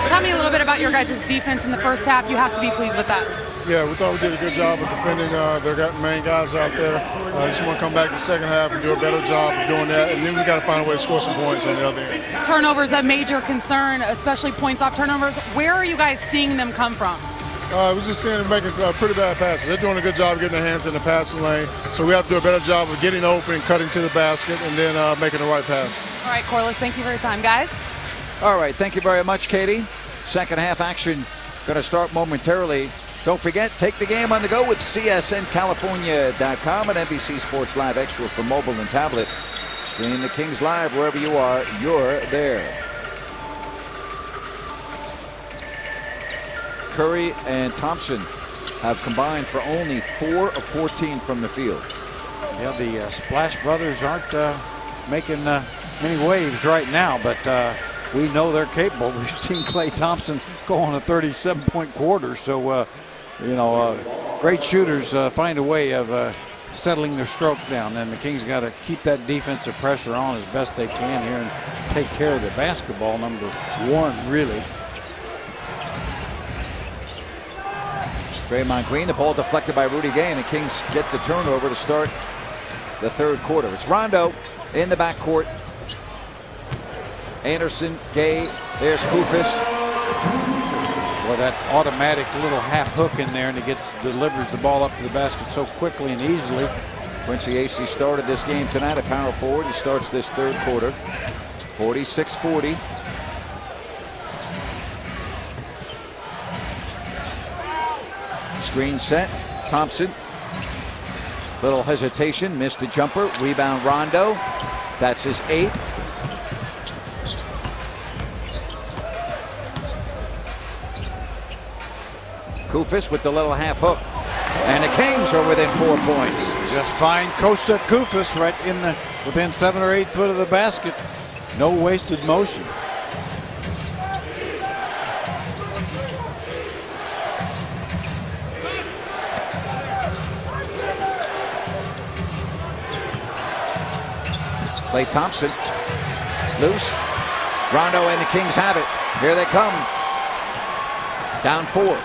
tell me a little bit about your guys' defense in the first half. You have to be pleased with that. Yeah, we thought we did a good job of defending their main guys out there. Just want to come back the second half and do a better job of doing that. And then we got to find a way to score some points on the other end. Turnovers a major concern, especially points off turnovers. Where are you guys seeing them come from? We're just seeing them making pretty bad passes. They're doing a good job of getting their hands in the passing lane. So we have to do a better job of getting open, cutting to the basket, and then making the right pass. All right, Corliss, thank you for your time, guys. All right, thank you very much, Katie. Second half action going to start momentarily. Don't forget, take the game on the go with CSNCalifornia.com and NBC Sports Live Extra for mobile and tablet. Stream the Kings live wherever you are. You're there. Curry and Thompson have combined for only 4 of 14 from the field. Yeah, the Splash Brothers aren't making many waves right now, but we know they're capable. We've seen Klay Thompson go on a 37-point quarter, so great shooters find a way of settling their stroke down, and the Kings got to keep that defensive pressure on as best they can here and take care of the basketball, number 1, really. Draymond Green, the ball deflected by Rudy Gay, and the Kings get the turnover to start the third quarter. It's Rondo in the backcourt. Anderson, Gay, there's Koufos. Well, that automatic little half hook in there, and he delivers the ball up to the basket so quickly and easily. Quincy Acy started this game tonight, a power forward. He starts this third quarter. 46-40. Screen set. Thompson. Little hesitation. Missed the jumper. Rebound Rondo. That's his 8th. Koufos with the little half hook. And the Kings are within 4 points. Just find Kosta Koufos right within 7 or 8 foot of the basket. No wasted motion. Klay Thompson, loose. Rondo and the Kings have it. Here they come. Down 4.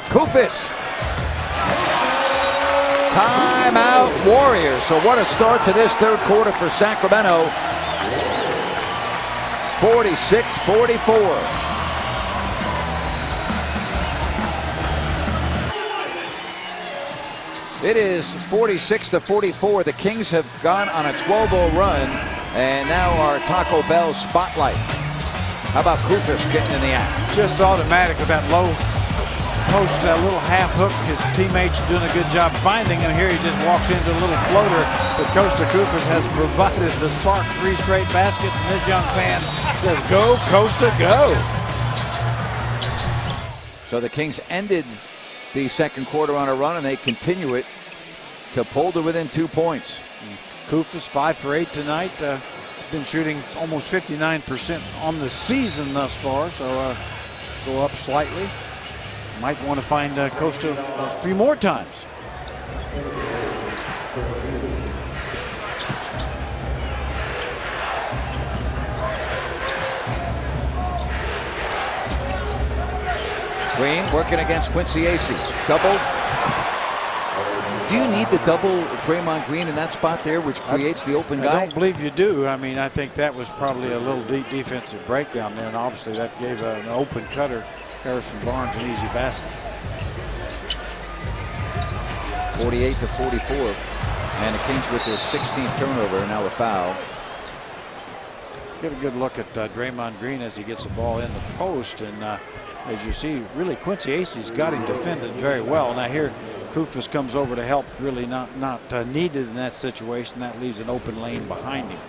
Koufos. Timeout Warriors. So what a start to this third quarter for Sacramento. 46-44. It is 46-44. The Kings have gone on a 12-0 run, and now our Taco Bell spotlight. How about Koufos getting in the act? Just automatic with that low post, that little half hook. His teammates are doing a good job finding him. Here he just walks into a little floater, but Kosta Koufos has provided the spark. 3 straight baskets, and this young fan says, "Go, Kosta, go!" So the Kings ended the second quarter on a run, and they continue it to pull to within 2 points. Koufos 5 for 8 tonight. Been shooting almost 59% on the season thus far, so go up slightly. Might want to find Kosta a few more times. Green working against Quincy Acy. Double. Do you need the double Draymond Green in that spot there, which creates the open guy? I don't believe you do. I mean, I think that was probably a little deep defensive breakdown there, and obviously that gave an open cutter, Harrison Barnes, an easy basket. 48-44. And the Kings with their 16th turnover, and now a foul. Get a good look at Draymond Green as he gets the ball in the post, and as you see, really Quincy Acy's got him defended very well. Now here, Koufos comes over to help, really not needed in that situation. That leaves an open lane behind him.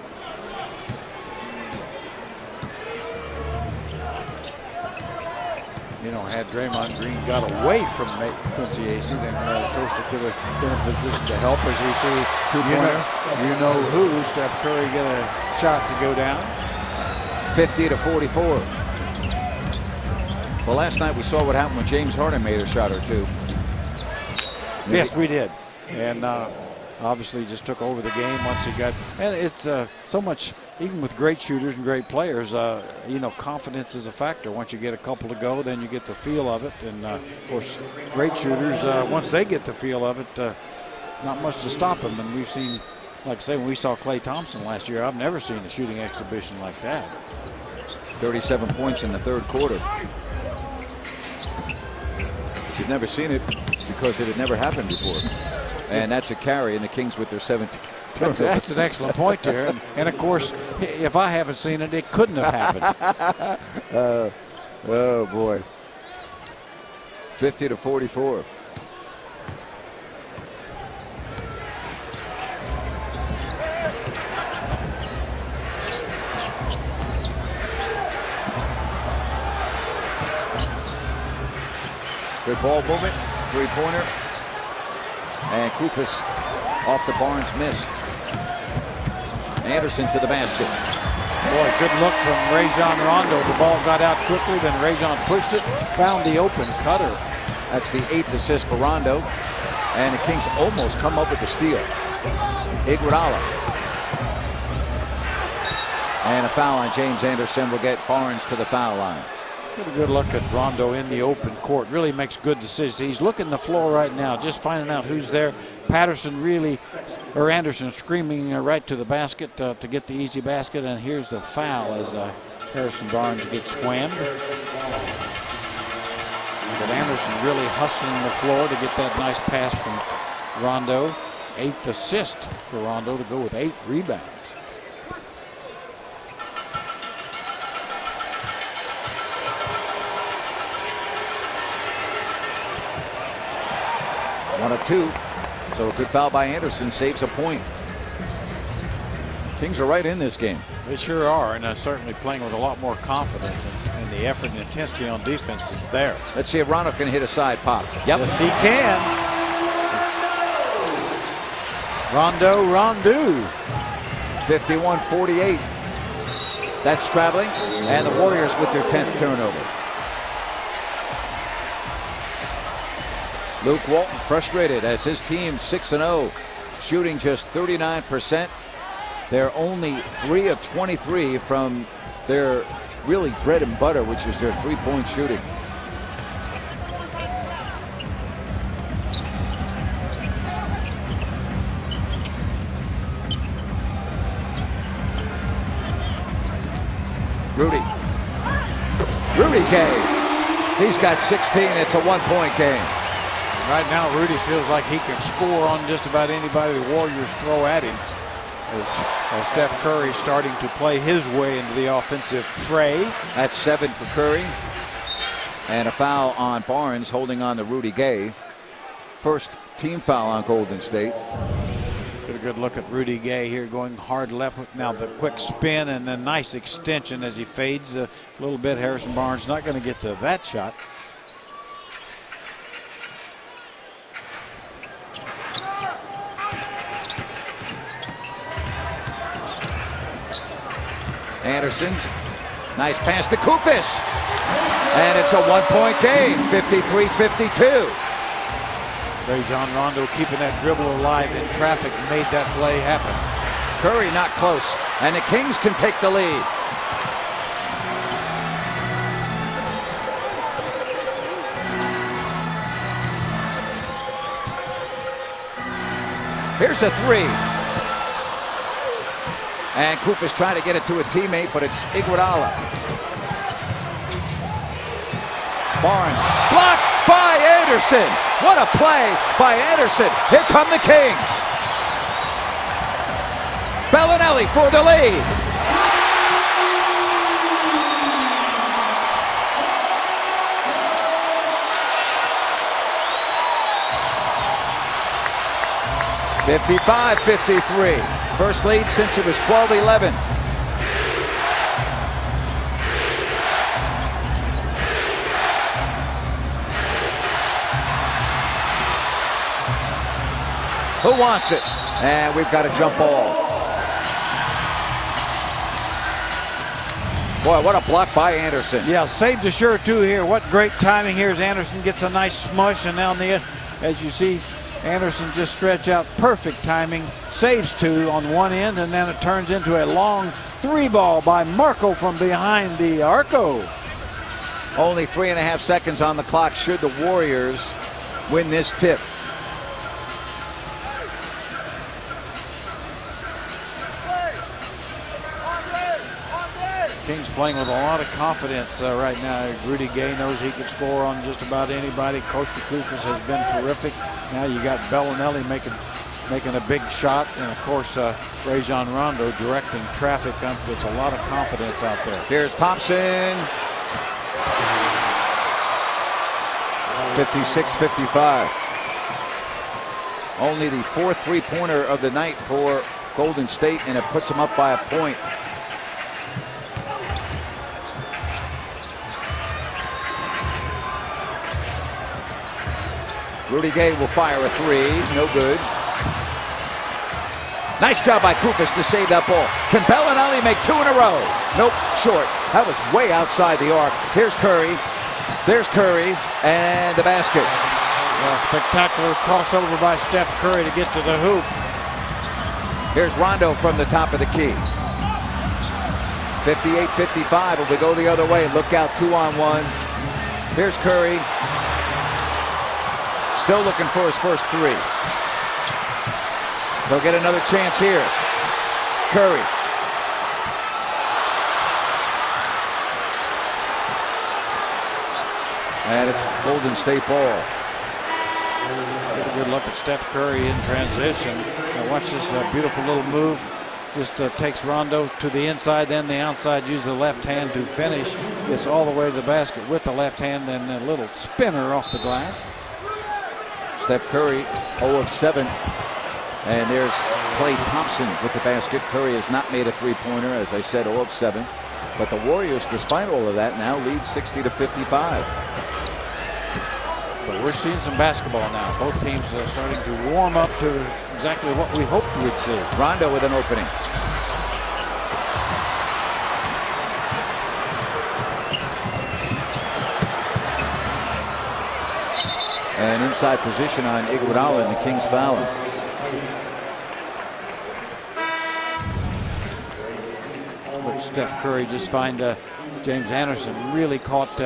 You know, had Draymond Green got away from Quincy Acy, then Costa could have been in a position to help. As we see, you know who, Steph Curry get a shot to go down. 50-44. Well, last night we saw what happened when James Harden made a shot or two. Yes, we did. And obviously just took over the game once he got, and it's so much, even with great shooters and great players, you know, confidence is a factor. Once you get a couple to go, then you get the feel of it. And of course, great shooters, once they get the feel of it, not much to stop them. And we've seen, like I say, when we saw Klay Thompson last year, I've never seen a shooting exhibition like that. 37 points in the third quarter. You've never seen it because it had never happened before. And that's a carry, and the Kings with their 17th turnover. That's an excellent point there. And of course, if I haven't seen it, it couldn't have happened. Oh, boy. 50-44. Good ball movement, three-pointer. And Koufos off the Barnes miss. Anderson to the basket. Boy, good look from Rajon Rondo. The ball got out quickly, then Rajon pushed it, found the open cutter. That's the 8th assist for Rondo. And the Kings almost come up with the steal. Iguodala. And a foul on James Anderson will get Barnes to the foul line. Get a good look at Rondo in the open court. Really makes good decisions. He's looking the floor right now, just finding out who's there. Anderson screaming right to the basket to get the easy basket. And here's the foul as Harrison Barnes gets whammed. But Anderson really hustling the floor to get that nice pass from Rondo. 8th assist for Rondo to go with 8 rebounds. One of two. So a good foul by Anderson saves a point. Kings are right in this game. They sure are, and certainly playing with a lot more confidence, and the effort and intensity on defense is there. Let's see if Rondo can hit a side pop. Yep. Yes, he can. Rondo. 51-48. That's traveling, and the Warriors with their 10th turnover. Luke Walton frustrated as his team 6-0, shooting just 39%. They're only 3 of 23 from their really bread and butter, which is their three-point shooting. Rudy Gay. He's got 16. It's a one-point game. Right now, Rudy feels like he can score on just about anybody the Warriors throw at him. As Steph Curry starting to play his way into the offensive fray. That's 7 for Curry. And a foul on Barnes, holding on to Rudy Gay. First team foul on Golden State. Get a good look at Rudy Gay here, going hard left with now the quick spin and a nice extension as he fades a little bit. Harrison Barnes not going to get to that shot. Anderson, nice pass to Koufos. And it's a one-point game, 53-52. Rajon Rondo keeping that dribble alive in traffic made that play happen. Curry not close, and the Kings can take the lead. Here's a three. And Koufos trying to get it to a teammate, but it's Iguodala. Barnes blocked by Anderson. What a play by Anderson. Here come the Kings. Bellinelli for the lead. (55-53). First lead since it was 12-11. Who wants it? And we've got a jump ball. Boy, what a block by Anderson. Yeah, saved assure too here. What great timing here as Anderson gets a nice smush, and down there, as you see, Anderson just stretch out, perfect timing, saves two on one end, and then it turns into a long three ball by Marco from behind the arco. Only 3.5 seconds on the clock should the Warriors win this tip. Kings playing with a lot of confidence right now. Rudy Gay knows he can score on just about anybody. Kosta Koufos has been terrific. Now you got Bellinelli making a big shot, and of course Rajon Rondo directing traffic with a lot of confidence out there. Here's Thompson. 56-55. Only the fourth three-pointer of the night for Golden State, and it puts them up by a point. Rudy Gay will fire a three. No good. Nice job by Koufos to save that ball. Can Bellinelli make two in a row? Nope, short. That was way outside the arc. Here's Curry. There's Curry and the basket. Well, spectacular crossover by Steph Curry to get to the hoop. Here's Rondo from the top of the key. 58-55. If we go the other way, look out 2-on-1. Here's Curry. Still looking for his first three. He'll get another chance here. Curry. And it's Golden State ball. Get a good look at Steph Curry in transition. Now watch this beautiful little move. Just takes Rondo to the inside, then the outside, uses the left hand to finish. Gets all the way to the basket with the left hand, then a little spinner off the glass. Steph Curry 0 of 7. And there's Klay Thompson with the basket. Curry has not made a three-pointer, as I said, 0 of 7. But the Warriors, despite all of that, now lead 60-55. But we're seeing some basketball now. Both teams are starting to warm up to exactly what we hoped we'd see. Rondo with an opening. An inside position on Iguodala, and the Kings foul him. But Steph Curry just find James Anderson really caught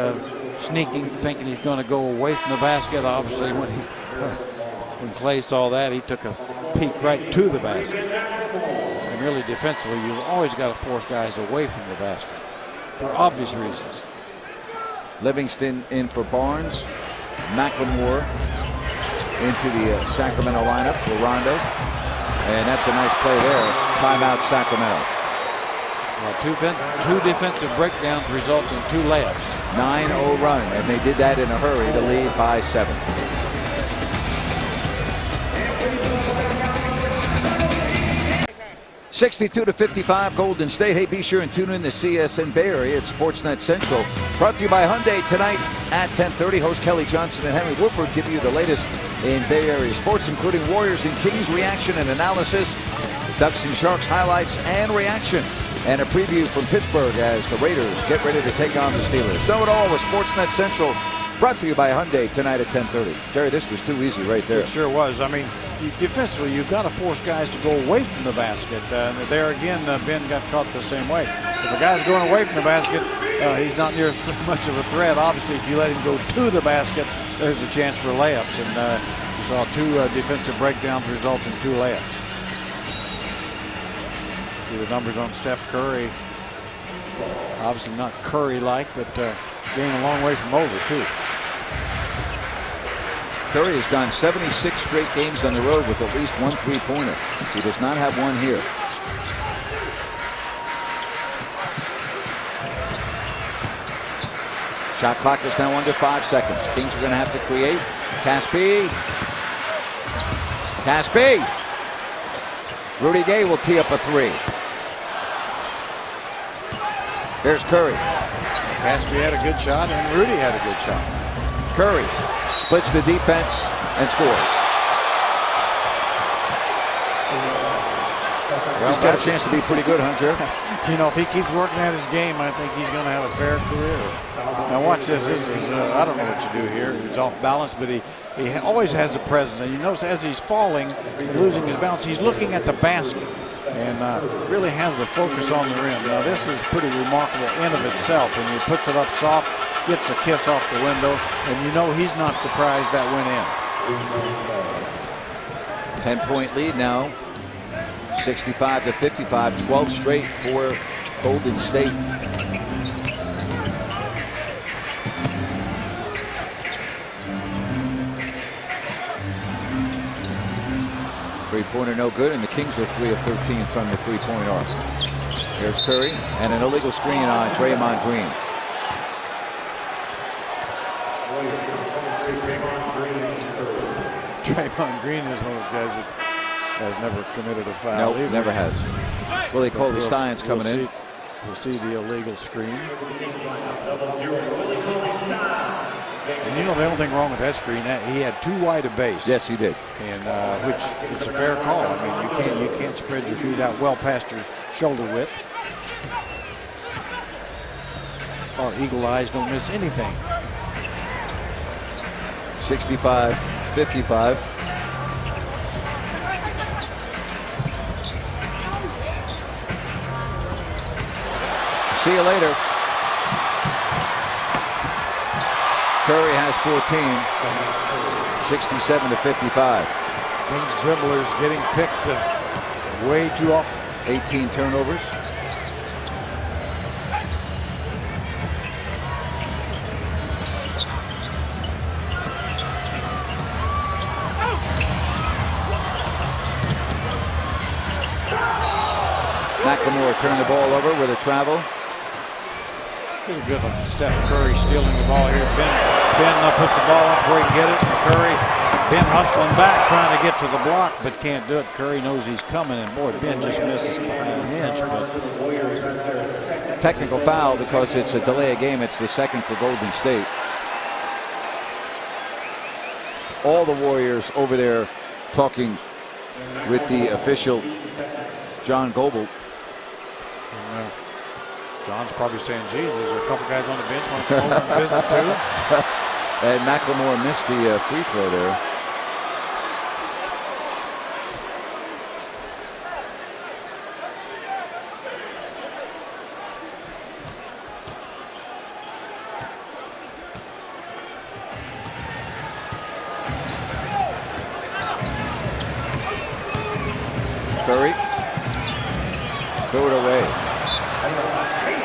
sneaking, thinking he's going to go away from the basket. Obviously, when Klay saw that, he took a peek right to the basket. And really defensively, you've always got to force guys away from the basket for obvious reasons. Livingston in for Barnes. McLemore into the Sacramento lineup for Rondo. And that's a nice play there. Timeout Sacramento. Well, two defensive breakdowns results in 2 layups. 9-0 run, and they did that in a hurry to lead by 7. (62-55) Golden State. Hey, be sure and tune in to CSN Bay Area at Sportsnet Central. Brought to you by Hyundai tonight at 10:30. Host Kelly Johnson and Henry Woodford give you the latest in Bay Area sports, including Warriors and Kings reaction and analysis, Ducks and Sharks highlights and reaction, and a preview from Pittsburgh as the Raiders get ready to take on the Steelers. Know it all with Sportsnet Central. Brought to you by Hyundai tonight at 10:30. Jerry, this was too easy right there. It sure was. I mean, defensively, you've got to force guys to go away from the basket. There again, Ben got caught the same way. If a guy's going away from the basket, he's not near as much of a threat. Obviously, if you let him go to the basket, there's a chance for layups. And you Saw 2 defensive breakdowns result in 2 layups. See the numbers on Steph Curry. Obviously not Curry-like, but getting a long way from over, too. Curry has gone 76 straight games on the road with at least 1 3-pointer. He does not have one here. Shot clock is now under 5 seconds. Kings are going to have to create. Caspi. Rudy Gay will tee up a 3. Here's Curry. Caspi had a good shot, and Rudy had a good shot. Curry splits the defense and scores. Well, he's got a chance to be pretty good, Hunter. You know, if he keeps working at his game, I think he's going to have a fair career. Now watch this. This is, I don't know what you do here. It's off balance, but he always has a presence. And you notice as he's falling and losing his balance, he's looking at the basket and really has the focus on the rim. Now this is pretty remarkable in of itself. And he puts it up soft, gets a kiss off the window, and you know he's not surprised that went in. 10-point lead now. 65-55, 12 straight for Golden State. Three-pointer no good, and the Kings were 3 of 13 from the three-point arc. Here's Curry, and an illegal screen on Draymond Green. Draymond Green is one of those guys that has never committed a foul. No, either. never has. Willie Cauley-Stein's coming in. We'll see the illegal screen. And you know the only thing wrong with that screen, he had too wide a base. Yes, he did. And which is a fair call. I mean, you can't spread your feet out well past your shoulder width. Our eagle eyes don't miss anything. 65-55. See you later. Curry has 14. 67-55. Kings dribblers getting picked way too often. 18 turnovers. McLemore turned the ball over with a travel. Pretty good on Steph Curry stealing the ball here. Ben puts the ball up where he can get it. And Curry, Ben hustling back, trying to get to the block, but can't do it. Curry knows he's coming, and boy, Ben just misses by an inch. But technical foul because it's a delay of game. It's the second for Golden State. All the Warriors over there talking with the official, John Goebel. John's probably saying, geez, there's a couple guys on the bench want to come over and visit too. And McLemore missed the free throw there. Curry. Throw it away.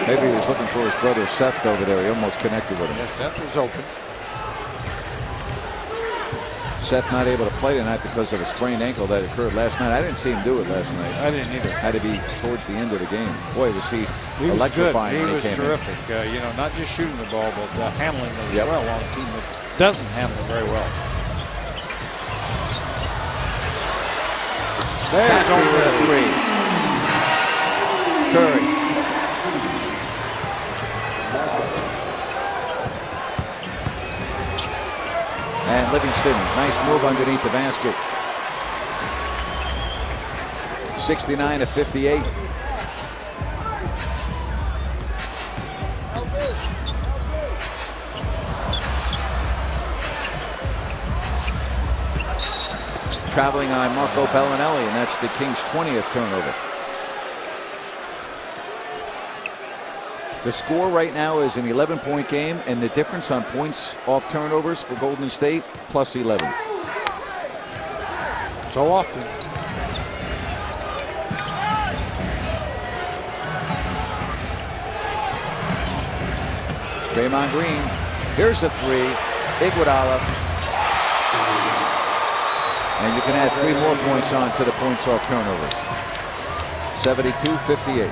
Maybe he was looking for his brother Seth over there. He almost connected with him. Yes, Seth was open. Seth not able to play tonight because of a sprained ankle that occurred last night. I didn't see him do it last night. I didn't either. Had to be towards the end of the game. Boy, was he was electrifying. Good. He when was came terrific. You know, not just shooting the ball, but handling it as Yep. well on a team that doesn't handle it very well. There's Caspi with a three. Curry. And Livingston, nice move underneath the basket. 69-58. Traveling on Marco Bellinelli, and that's the Kings' 20th turnover. The score right now is an 11-point game, and the difference on points off turnovers for Golden State, plus 11. So often. Draymond Green. Here's the three. Iguodala. And you can add 3 more points on to the points off turnovers. 72-58.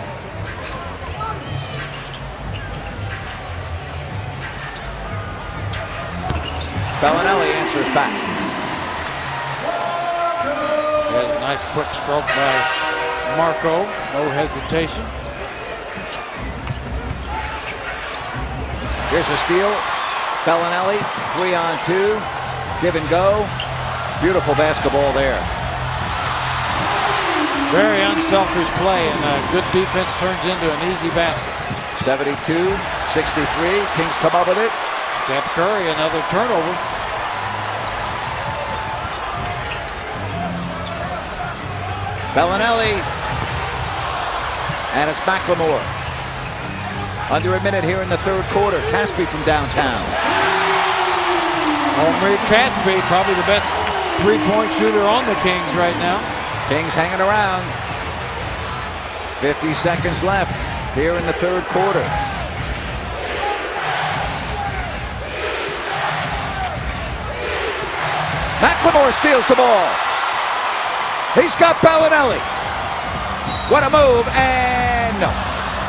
Bellinelli answers back. There's a nice quick stroke by Marco. No hesitation. Here's a steal. Bellinelli, 3-on-2. Give and go. Beautiful basketball there. Very unselfish play, and good defense turns into an easy basket. 72-63. Kings come up with it. Steph Curry, another turnover. Bellinelli. And it's McLemore. Under a minute here in the third quarter. Caspi from downtown. Omri Caspi, probably the best three-point shooter on the Kings right now. Kings hanging around. 50 seconds left here in the third quarter. McLemore steals the ball. He's got Bellinelli. What a move, and no.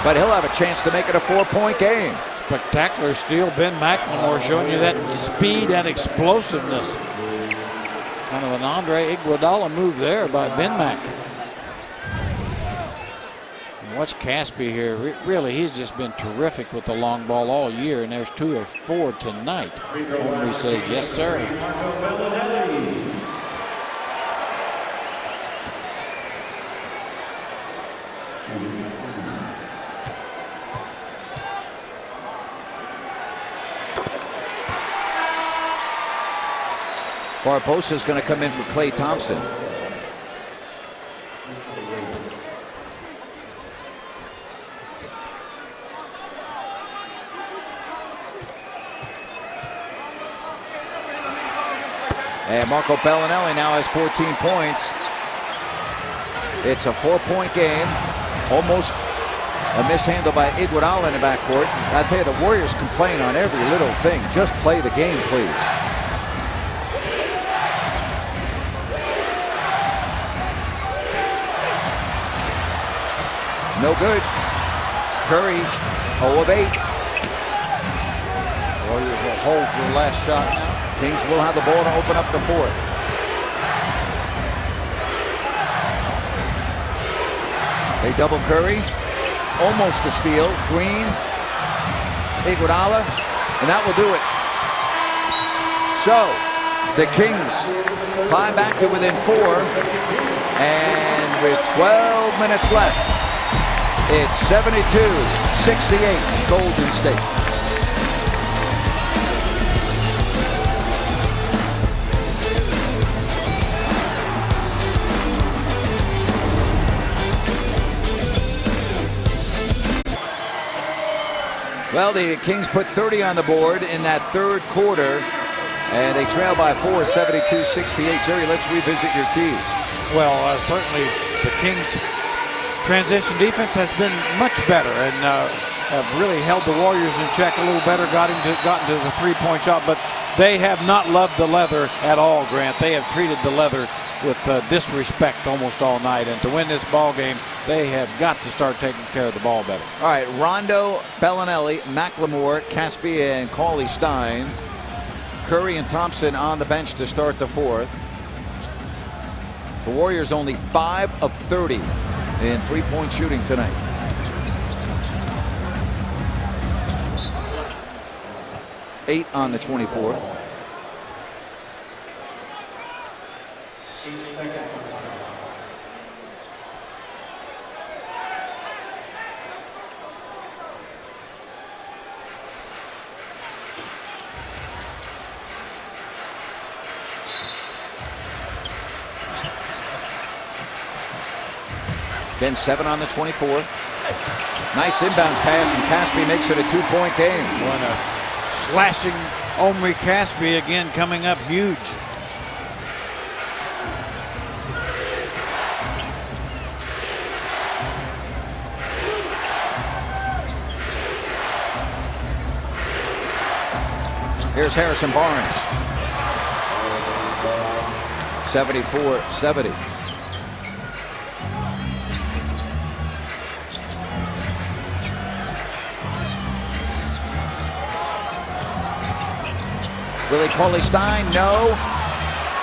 But he'll have a chance to make it a 4-point game. Spectacular steal. Ben McLemore showing you that speed and explosiveness. Kind of an Andre Iguodala move there by Ben Mac. And watch Caspi here. Really, he's just been terrific with the long ball all year, and there's 2 of 4 tonight. Omri says, yes, sir. Barbosa is going to come in for Klay Thompson. And Marco Bellinelli now has 14 points. It's a 4-point game. Almost a mishandle by Iguodala in the backcourt. I tell you, the Warriors complain on every little thing. Just play the game, please. No good. Curry, 0 of 8. Warriors will hold for the last shot now. Kings will have the ball to open up the fourth. They double Curry. Almost a steal. Green. Iguodala. And that will do it. So, the Kings climb back to within 4. And with 12 minutes left, it's 72-68 Golden State. Well, the Kings put 30 on the board in that third quarter, and they trail by 4, 72-68. Jerry, let's revisit your keys. Well, certainly the Kings' transition defense has been much better and have really held the Warriors in check a little better, gotten to the three-point shot, but they have not loved the leather at all, Grant. They have treated the leather with disrespect almost all night, and to win this ball game, they have got to start taking care of the ball better. All right, Rondo, Bellinelli, McLemore, Caspi, and Cauley Stein. Curry and Thompson on the bench to start the fourth. The Warriors only 5 of 30 in three-point shooting tonight. Eight on the 24. 8 seconds. Then 7 on the 24. Nice inbounds pass, and Caspi makes it a 2-point game. What a slashing Omri Caspi again coming up huge. Here's Harrison Barnes. 74-70. Willie Cauley-Stein, no.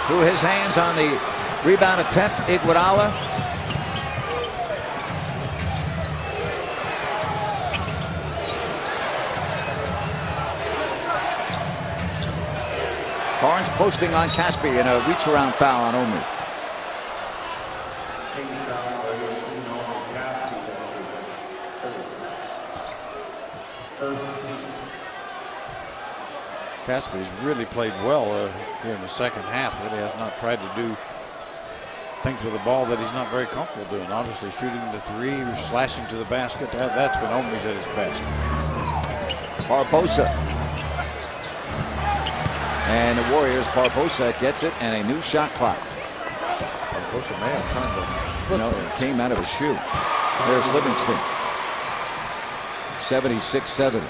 Threw his hands on the rebound attempt, Iguodala. Barnes posting on Caspi and a reach-around foul on Omi. Caspi's really played well here in the second half. Really has not tried to do things with the ball that he's not very comfortable doing. Obviously shooting the three, slashing to the basket. That's when Omi's at his best. Barbosa. And the Warriors, Barbosa gets it and a new shot clock. Barbosa may have turned the foot. No, it came out of his shoe. There's Livingston. 76-70.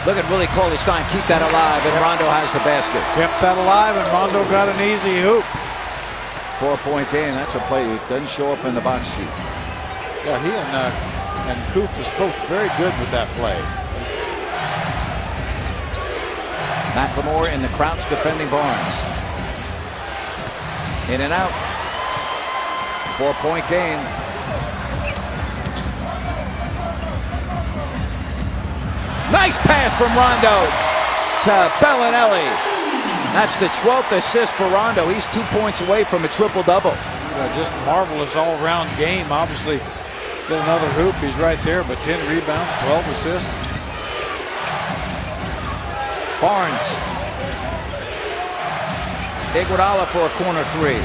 Look at Willie Cauley-Stein keep that alive, and Rondo has the basket. Kept that alive, and Rondo got an easy hoop. 4-point game. That's a play that doesn't show up in the box sheet. Yeah, he and Koof was both very good with that play. McLemore in the crouch defending Barnes. In and out. 4-point game. Nice pass from Rondo to Bellinelli. That's the 12th assist for Rondo. He's 2 points away from a triple-double. Just marvelous all-round game. Obviously, get another hoop. He's right there, but 10 rebounds, 12 assists. Barnes. Iguodala for a corner three.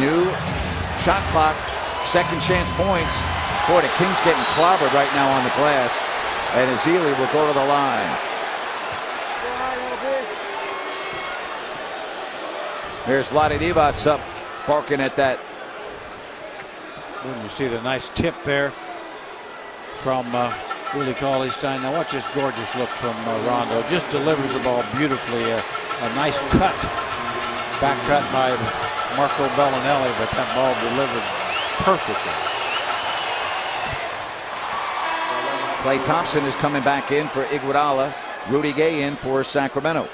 New shot clock, second chance points. Boy, the Kings getting clobbered right now on the glass. And Ezeli will go to the line. There's Vlade Divac up, barking at that. When you see the nice tip there from Willie Cauley-Stein. Now watch this gorgeous look from Rondo. Just delivers the ball beautifully. A nice cut. Back cut by Marco Bellinelli, but that ball delivered perfectly. Klay Thompson is coming back in for Iguodala. Rudy Gay in for Sacramento.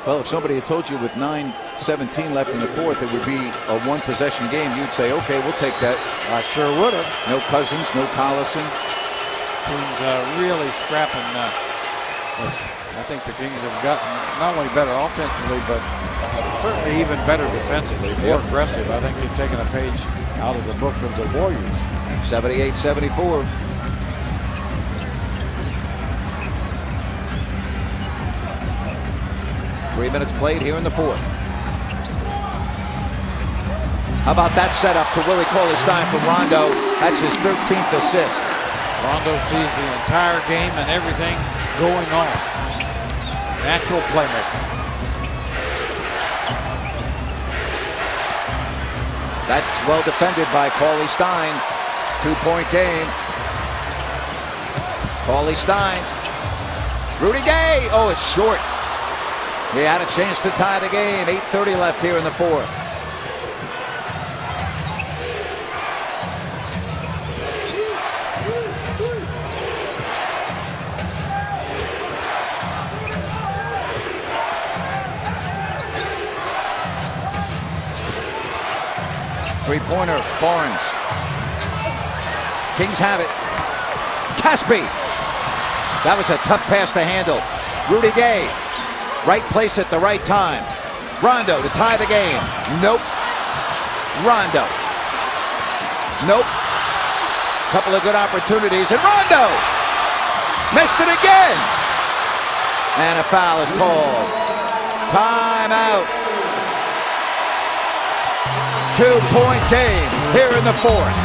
Well, if somebody had told you with 9:17 left in the fourth it would be a one-possession game, you'd say, okay, we'll take that. I sure would have. No Cousins, no Collison. Teams really scrapping. I think the Kings have gotten not only better offensively, but certainly even better defensively, more aggressive. I think they've taken a page out of the book of the Warriors. 78-74. Three minutes played here in the fourth. How about that setup to Willie Cauley-Stein from Rondo? That's his 13th assist. Rondo sees the entire game and everything going on. Natural playmaker. That's well defended by Cauley-Stein. 2-point game. Cauley-Stein. Rudy Gay. Oh, it's short. He had a chance to tie the game. 8:30 left here in the fourth. Three-pointer, Barnes. Kings have it. Caspi. That was a tough pass to handle. Rudy Gay. Right place at the right time. Rondo to tie the game. Nope. Rondo. Nope. Couple of good opportunities. And Rondo missed it again. And a foul is called. Timeout. 2-point game here in the fourth.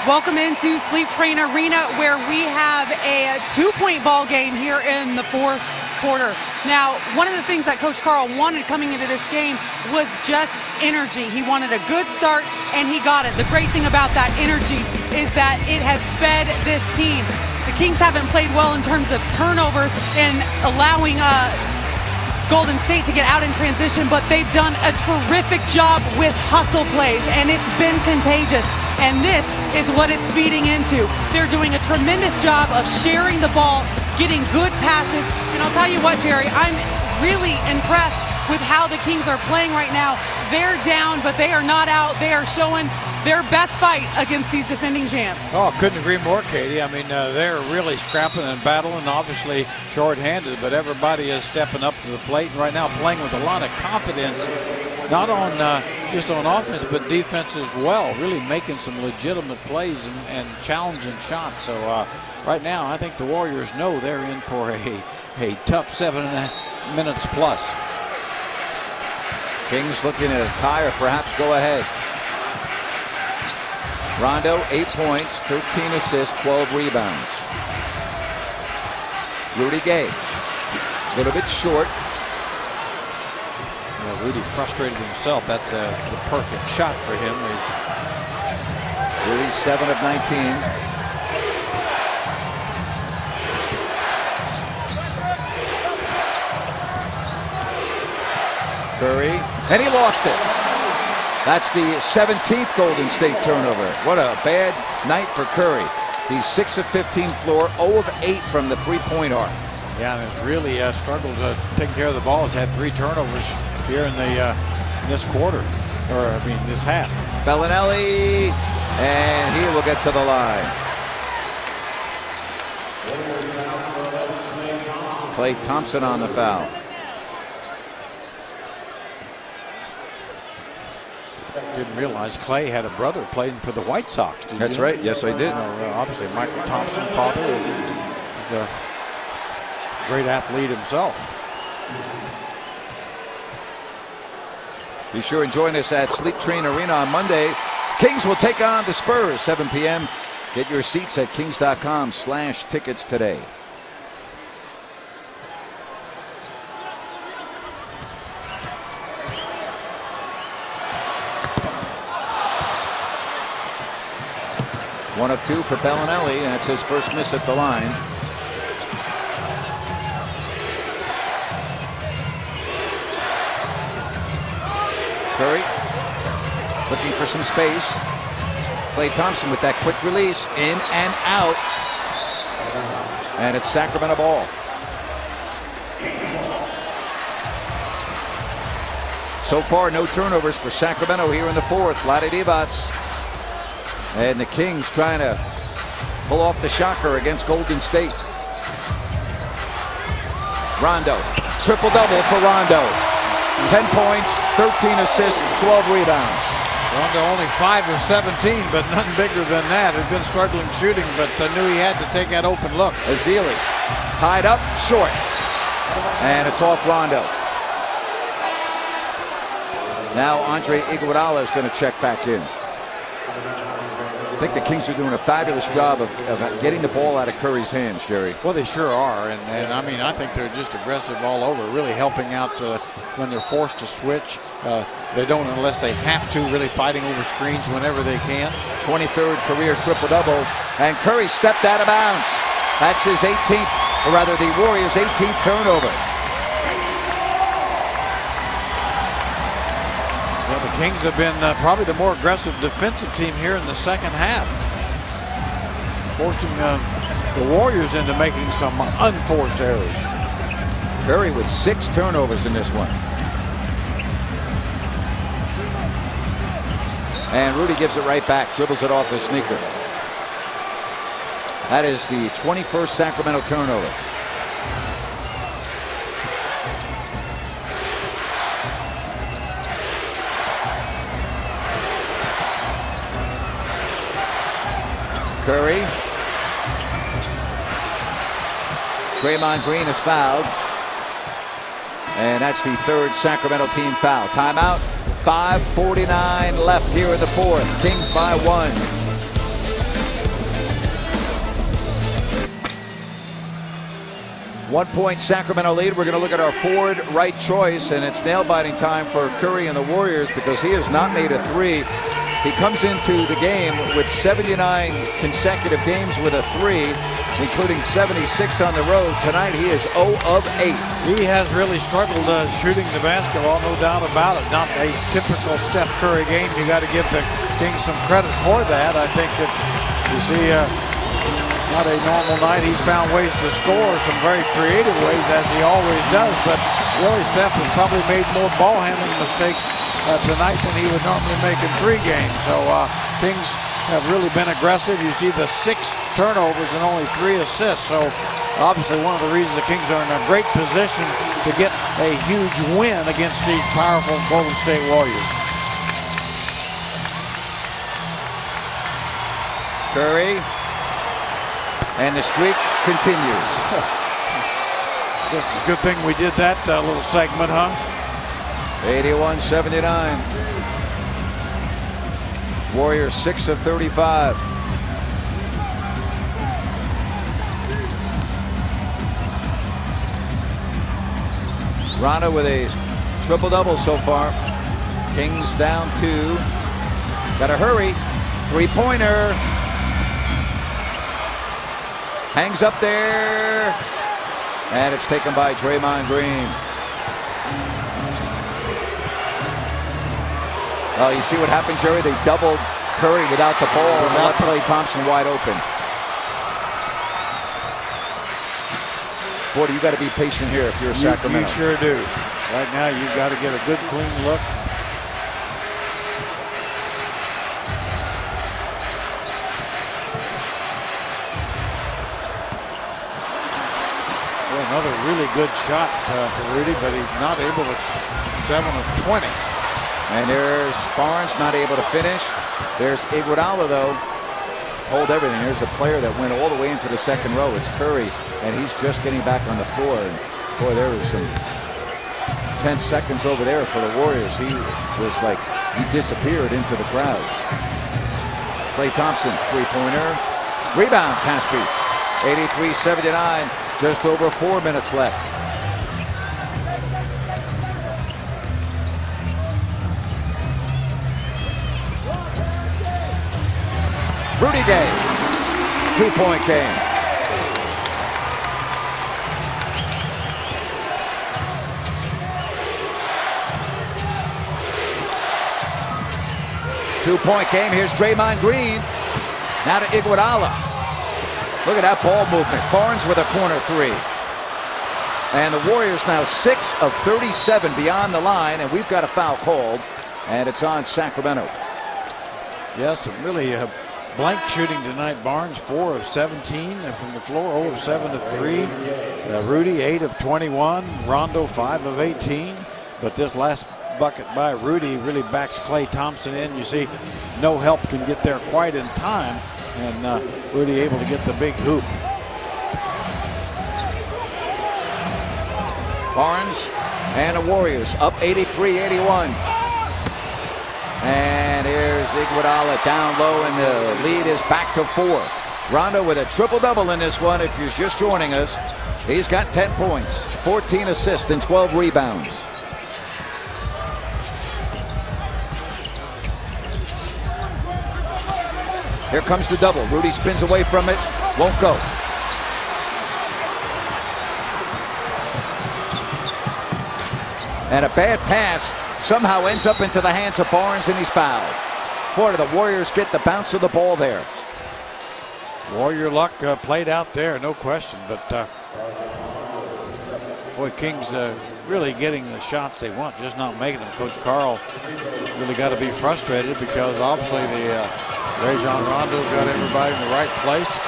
Welcome into Sleep Train Arena, where we have a 2-point ball game here in the fourth quarter. Now, one of the things that Coach Carl wanted coming into this game was just energy. He wanted a good start, and he got it. The great thing about that energy is that it has fed this team. The Kings haven't played well in terms of turnovers and allowing Golden State to get out in transition, but they've done a terrific job with hustle plays, and it's been contagious. And this is what it's feeding into. They're doing a tremendous job of sharing the ball, getting good passes. And I'll tell you what, Jerry, I'm really impressed with how the Kings are playing right now. They're down, but they are not out. They are showing their best fight against these defending champs. Oh, couldn't agree more, Katie. I mean, they're really scrapping and battling, obviously short-handed, but everybody is stepping up to the plate and right now playing with a lot of confidence, not on just on offense, but defense as well, really making some legitimate plays and challenging shots. So right now, I think the Warriors know they're in for a tough 7 minutes plus. Kings looking at a tie or perhaps go ahead. Rondo, 8 points, 13 assists, 12 rebounds. Rudy Gay, a little bit short. Well, Rudy frustrated himself. That's the perfect shot for him. Rudy 7 of 19. Curry, and he lost it. That's the 17th Golden State turnover. What a bad night for Curry. He's 6 of 15 floor, 0 of 8 from the three-point arc. Yeah, and has really struggled taking care of the ball. Has had 3 turnovers here in this quarter, or I mean this half. Bellinelli, and he will get to the line. Klay Thompson on the foul. Didn't realize Klay had a brother playing for the White Sox. That's right. Yes, I did. You know, obviously, Michael Thompson, father, is a great athlete himself. Be sure and join us at Sleep Train Arena on Monday. Kings will take on the Spurs, 7 p.m. Get your seats at kings.com/tickets today. One of 2 for Bellinelli, and it's his first miss at the line. Curry looking for some space. Klay Thompson with that quick release, in and out. And it's Sacramento ball. So far, no turnovers for Sacramento here in the fourth. Vlade Divac. And the Kings trying to pull off the shocker against Golden State. Rondo, triple-double for Rondo. 10 points, 13 assists, 12 rebounds. Rondo only 5 of 17, but nothing bigger than that. Had been struggling shooting, but knew he had to take that open look. Ezeli tied up, short. And it's off Rondo. Now Andre Iguodala is going to check back in. I think the Kings are doing a fabulous job of getting the ball out of Curry's hands, Jerry. Well, they sure are, and I mean, I think they're just aggressive all over, really helping out when they're forced to switch. They don't unless they have to, really fighting over screens whenever they can. 23rd career triple-double, and Curry stepped out of bounds. That's his 18th, or rather the Warriors' 18th turnover. Well, the Kings have been probably the more aggressive defensive team here in the second half, forcing the Warriors into making some unforced errors. Curry with 6 turnovers in this one. And Rudy gives it right back, dribbles it off the sneaker. That is the 21st Sacramento turnover. Curry. Draymond Green is fouled. And that's the third Sacramento team foul. Timeout. 5:49 left here in the fourth. Kings by 1. One-point Sacramento lead. We're going to look at our forward right choice, and it's nail-biting time for Curry and the Warriors because he has not made a three. He comes into the game with 79 consecutive games with a three, including 76 on the road. Tonight he is 0 of 8. He has really struggled shooting the basketball, no doubt about it. Not a typical Steph Curry game. You got to give the Kings some credit for that. I think that you see not a normal night. He's found ways to score, some very creative ways, as he always does. But really, Steph has probably made more ball handling mistakes tonight than he would normally make in 3 games. So Kings have really been aggressive. You see the 6 turnovers and only 3 assists. So obviously one of the reasons the Kings are in a great position to get a huge win against these powerful Golden State Warriors. Curry. And the streak continues. This is a good thing we did that little segment, huh? 81-79. Warriors 6 of 35. Rondo with a triple-double so far. Kings down 2. Gotta hurry. Three-pointer. Hangs up there. And it's taken by Draymond Green. You see what happened, Jerry? They doubled Curry without the ball and left Klay Thompson wide open. Boy, you got to be patient here if you're Sacramento. You sure do. Right now, you've got to get a good, clean look. Well, another really good shot for Rudy, but he's not able to. 7 of 20. And there's Barnes not able to finish. There's Iguodala, though. Hold everything. There's a player that went all the way into the second row. It's Curry, and he's just getting back on the floor. And boy, there was some 10 seconds over there for the Warriors. He was like, he disappeared into the crowd. Klay Thompson, three-pointer. Rebound, Caspi. 83-79. Just over 4 minutes left. Rudy Gay, 2-point game. Two-point game. Here's Draymond Green. Now to Iguodala. Look at that ball movement. Barnes with a corner 3. And the Warriors now 6 of 37 beyond the line, and we've got a foul called, and it's on Sacramento. Yes, really blank shooting tonight. Barnes 4 of 17 from the floor, 0 of 7 to 3. Rudy 8 of 21. Rondo 5 of 18. But this last bucket by Rudy really backs Klay Thompson in. You see, no help can get there quite in time, and Rudy able to get the big hoop. Barnes and the Warriors up 83-81. And here's Iguodala down low, and the lead is back to 4. Rondo with a triple-double in this one. If you're just joining us, he's got 10 points, 14 assists, and 12 rebounds. Here comes the double. Rudy spins away from it, won't go. And a bad pass somehow ends up into the hands of Barnes, and he's fouled. Boy, do the Warriors get the bounce of the ball there. Warrior luck played out there, no question. But boy, Kings really getting the shots they want, just not making them. Coach Carl really got to be frustrated because obviously the Rajon Rondo's got everybody in the right place.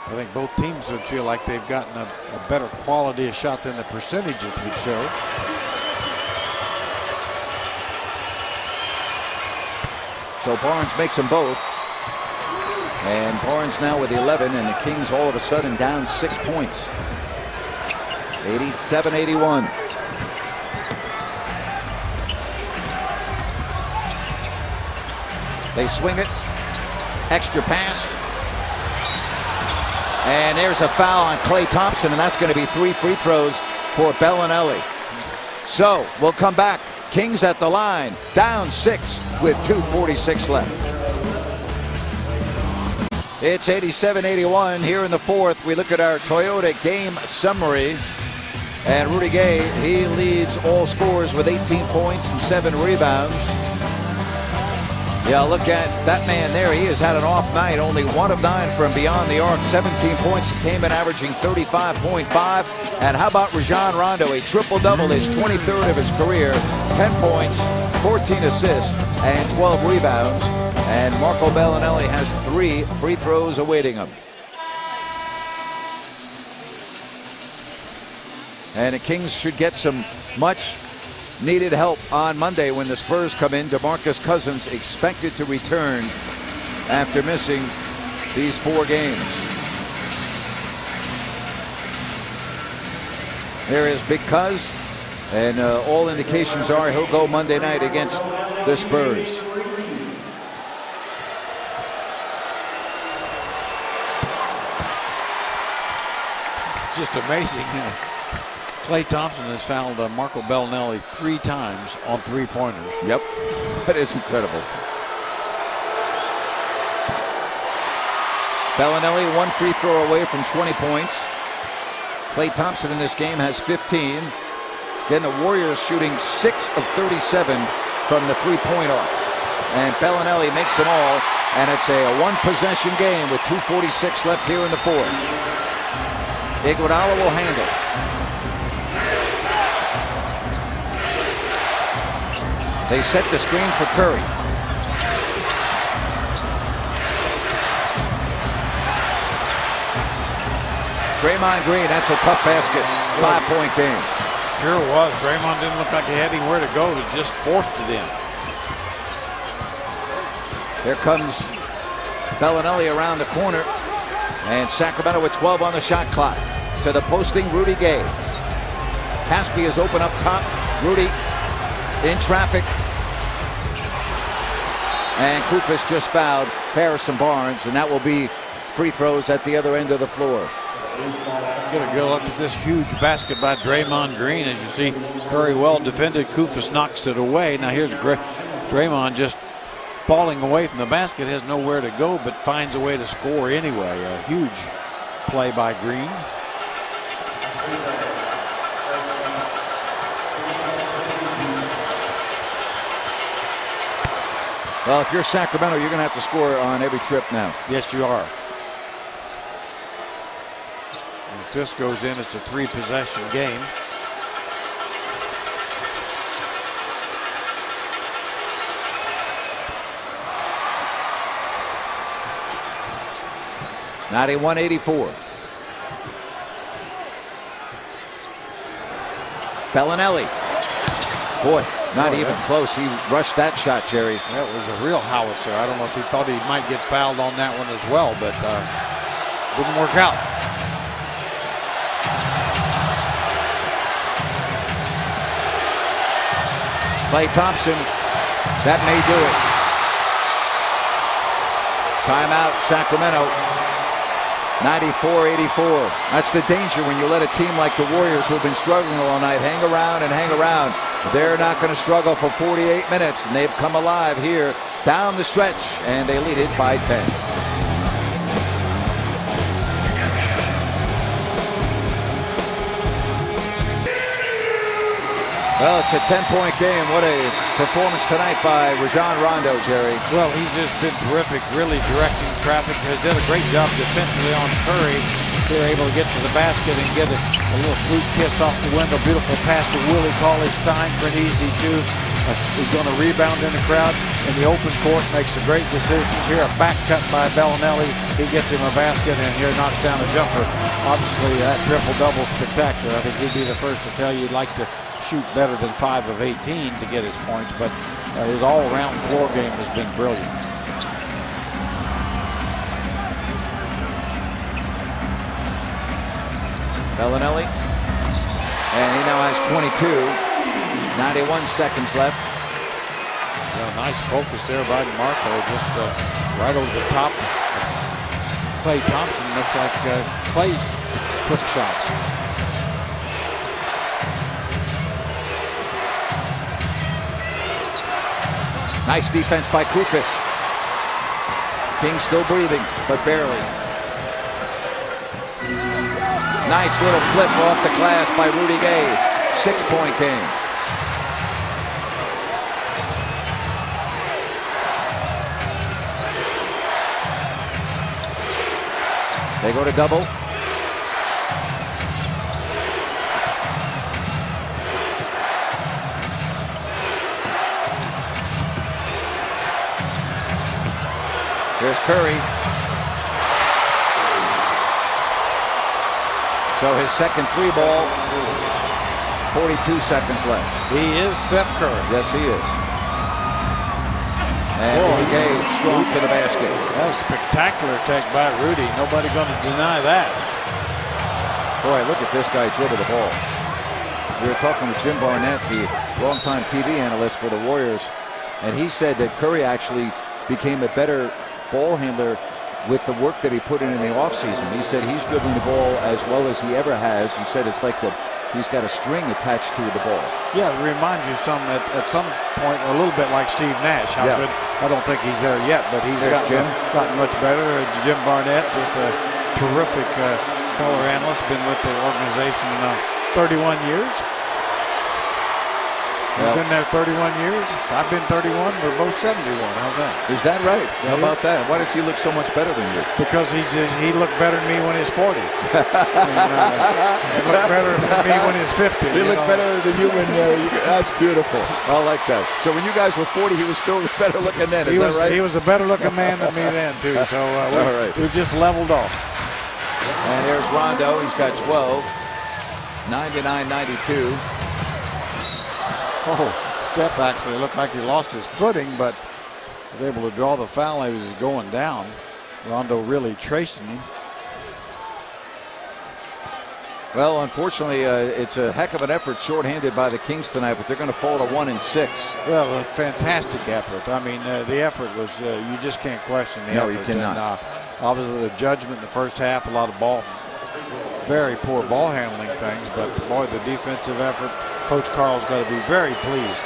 I think both teams would feel like they've gotten a better quality of shot than the percentages would show. So Barnes makes them both. And Barnes now with 11, and the Kings all of a sudden down 6 points. 87-81. They swing it. Extra pass. And there's a foul on Klay Thompson, and that's going to be 3 free throws for Bellinelli. So we'll come back. Kings at the line, down 6 with 2:46 left. It's 87-81 here in the fourth. We look at our Toyota game summary. And Rudy Gay, he leads all scorers with 18 points and 7 rebounds. Yeah, look at that man there. He has had an off night. Only 1 of 9 from beyond the arc. 17 points. He came in averaging 35.5. And how about Rajon Rondo? A triple-double, his 23rd of his career. 10 points, 14 assists, and 12 rebounds. And Marco Bellinelli has 3 free throws awaiting him. And the Kings should get some much needed help on Monday when the Spurs come in. DeMarcus Cousins expected to return after missing these 4 games. There is Big Cuz, and all indications are he'll go Monday night against the Spurs. Just amazing. Klay Thompson has fouled Marco Bellinelli 3 times on 3-pointers. Yep, that is incredible. Bellinelli 1 free throw away from 20 points. Klay Thompson in this game has 15. Again, the Warriors shooting 6 of 37 from the 3-point arc. And Bellinelli makes them all, and it's a 1-possession game with 2:46 left here in the fourth. Iguodala will handle. They set the screen for Curry. Draymond Green, that's a tough basket. 5-point game. Sure was. Draymond didn't look like he had anywhere to go. He just forced it in. Here comes Bellinelli around the corner. And Sacramento with 12 on the shot clock. To the posting, Rudy Gay. Caspi is open up top. Rudy in traffic. And Koufos just fouled Harrison Barnes, and that will be free throws at the other end of the floor. Get a good look at this huge basket by Draymond Green. As you see, Curry well defended. Koufos knocks it away. Now here's Draymond just falling away from the basket, has nowhere to go, but finds a way to score anyway. A huge play by Green. Well, if you're Sacramento, you're going to have to score on every trip now. Yes, you are. And if this goes in, it's a 3-possession game. (91-84). Bellinelli. Boy, not even close. He rushed that shot, Jerry. That was a real howitzer. I don't know if he thought he might get fouled on that one as well, but didn't work out. Klay Thompson, that may do it. Timeout, Sacramento. 94-84. That's the danger when you let a team like the Warriors, who have been struggling all night, hang around and hang around. They're not going to struggle for 48 minutes, and they've come alive here down the stretch, and they lead it by 10. Well, it's a 10-point game. What a performance tonight by Rajon Rondo, Jerry. Well, he's just been terrific, really directing traffic. Has done a great job defensively on Curry. They're able to get to the basket and get a little sweet kiss off the window. Beautiful pass to Willie Cauley-Stein for an easy 2. He's going to rebound in the crowd in the open court, makes some great decisions here. A back cut by Bellinelli. He gets him a basket, and here knocks down a jumper. Obviously, that triple-double spectacular. I think he'd be the first to tell you he'd like to shoot better than 5 of 18 to get his points, but His all-around floor game has been brilliant. Bellinelli. And he now has 22. 91 seconds left. Yeah, nice focus there by DeMarco. Just right over the top. Klay Thompson looked like Klay's quick shots. Nice defense by Koufos. King still breathing, but barely. Nice little flip off the glass by Rudy Gay. 6-point game. They go to double. Here's Curry. So his second three ball, 42 seconds left. He is Steph Curry. Yes, he is. And Rudy Gay strong to the basket. That was a spectacular take by Rudy. Nobody going to deny that. Boy, look at this guy dribble the ball. We were talking with Jim Barnett, the longtime TV analyst for the Warriors, and he said that Curry actually became a better ball handler with the work that he put in the offseason. He said he's dribbling the ball as well as he ever has. He said it's like he's got a string attached to the ball. Yeah, it reminds you at some point a little bit like Steve Nash. How good? I don't think he's there yet, but he's gotten much better. Jim Barnett, just a terrific color analyst, been with the organization 31 years. He's been there 31 years. I've been 31. We're both 71. How's that? Is that right? How about that? Why does he look so much better than you? Because he looked better than me when he was 40. He looked better than me when he was 50. He looked better than you when that's beautiful. I like that. So when you guys were 40, he was still better looking then. Is that right? He was a better looking man than me then, too. So we just leveled off. And there's Rondo. He's got 12. 99-92. Oh, Steph actually looked like he lost his footing, but was able to draw the foul as he was going down. Rondo really tracing him. Well, unfortunately, it's a heck of an effort shorthanded by the Kings tonight, but they're going to fall to 1-6. Well, a fantastic effort. I mean, the effort was, you just can't question the effort. No, you cannot. And, obviously, the judgment in the first half, a lot of very poor ball handling things, but boy, the defensive effort. Coach Carl's got to be very pleased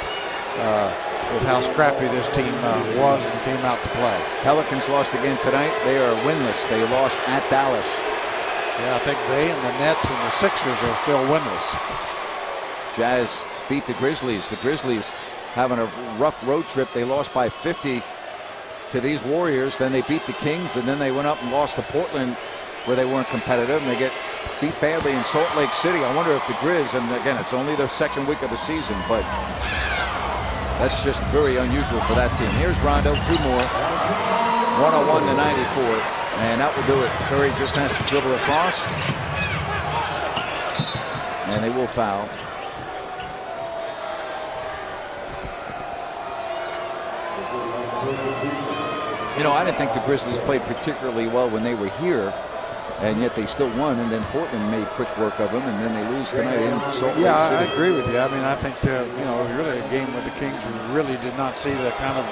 with how scrappy this team was and came out to play. Pelicans lost again tonight. They are winless. They lost at Dallas. Yeah, I think they and the Nets and the Sixers are still winless. Jazz beat the Grizzlies. The Grizzlies having a rough road trip. They lost by 50 to these Warriors. Then they beat the Kings, and then they went up and lost to Portland, where they weren't competitive, and they get beat badly in Salt Lake City. I wonder if the Grizz, and again, it's only the second week of the season, but that's just very unusual for that team. Here's Rondo, two more. 101-94. And that will do it. Curry just has to dribble across. And they will foul. You know, I didn't think the Grizzlies played particularly well when they were here, and yet they still won. And then Portland made quick work of them, and then they lose tonight in Salt Lake City. I agree with you. I mean, I think it was really a game where the Kings really did not see the kind of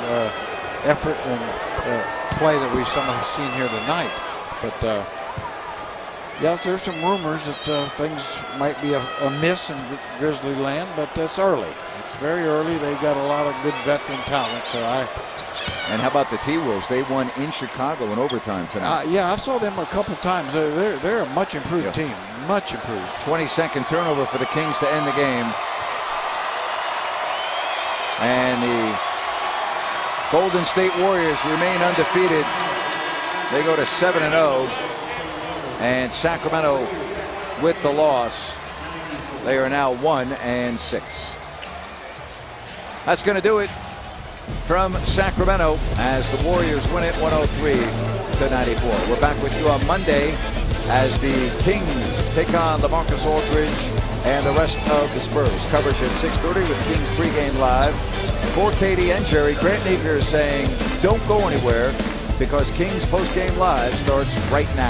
effort and play that we've seen here tonight. But yes, there's some rumors that things might be amiss in Grizzly land, but it's early. It's very early. They've got a lot of good veteran talent. And how about the T-Wolves? They won in Chicago in overtime tonight. Yeah, I saw them a couple times. They're a much improved team. Much improved. 22nd turnover for the Kings to end the game. And the Golden State Warriors remain undefeated. They go to 7-0. And Sacramento with the loss. They are now 1-6. That's going to do it from Sacramento as the Warriors win it 103-94. We're back with you on Monday as the Kings take on LaMarcus Aldridge and the rest of the Spurs. Coverage at 6:30 with Kings pregame live. For Katie and Jerry, Grant Nieder is saying don't go anywhere because Kings postgame live starts right now.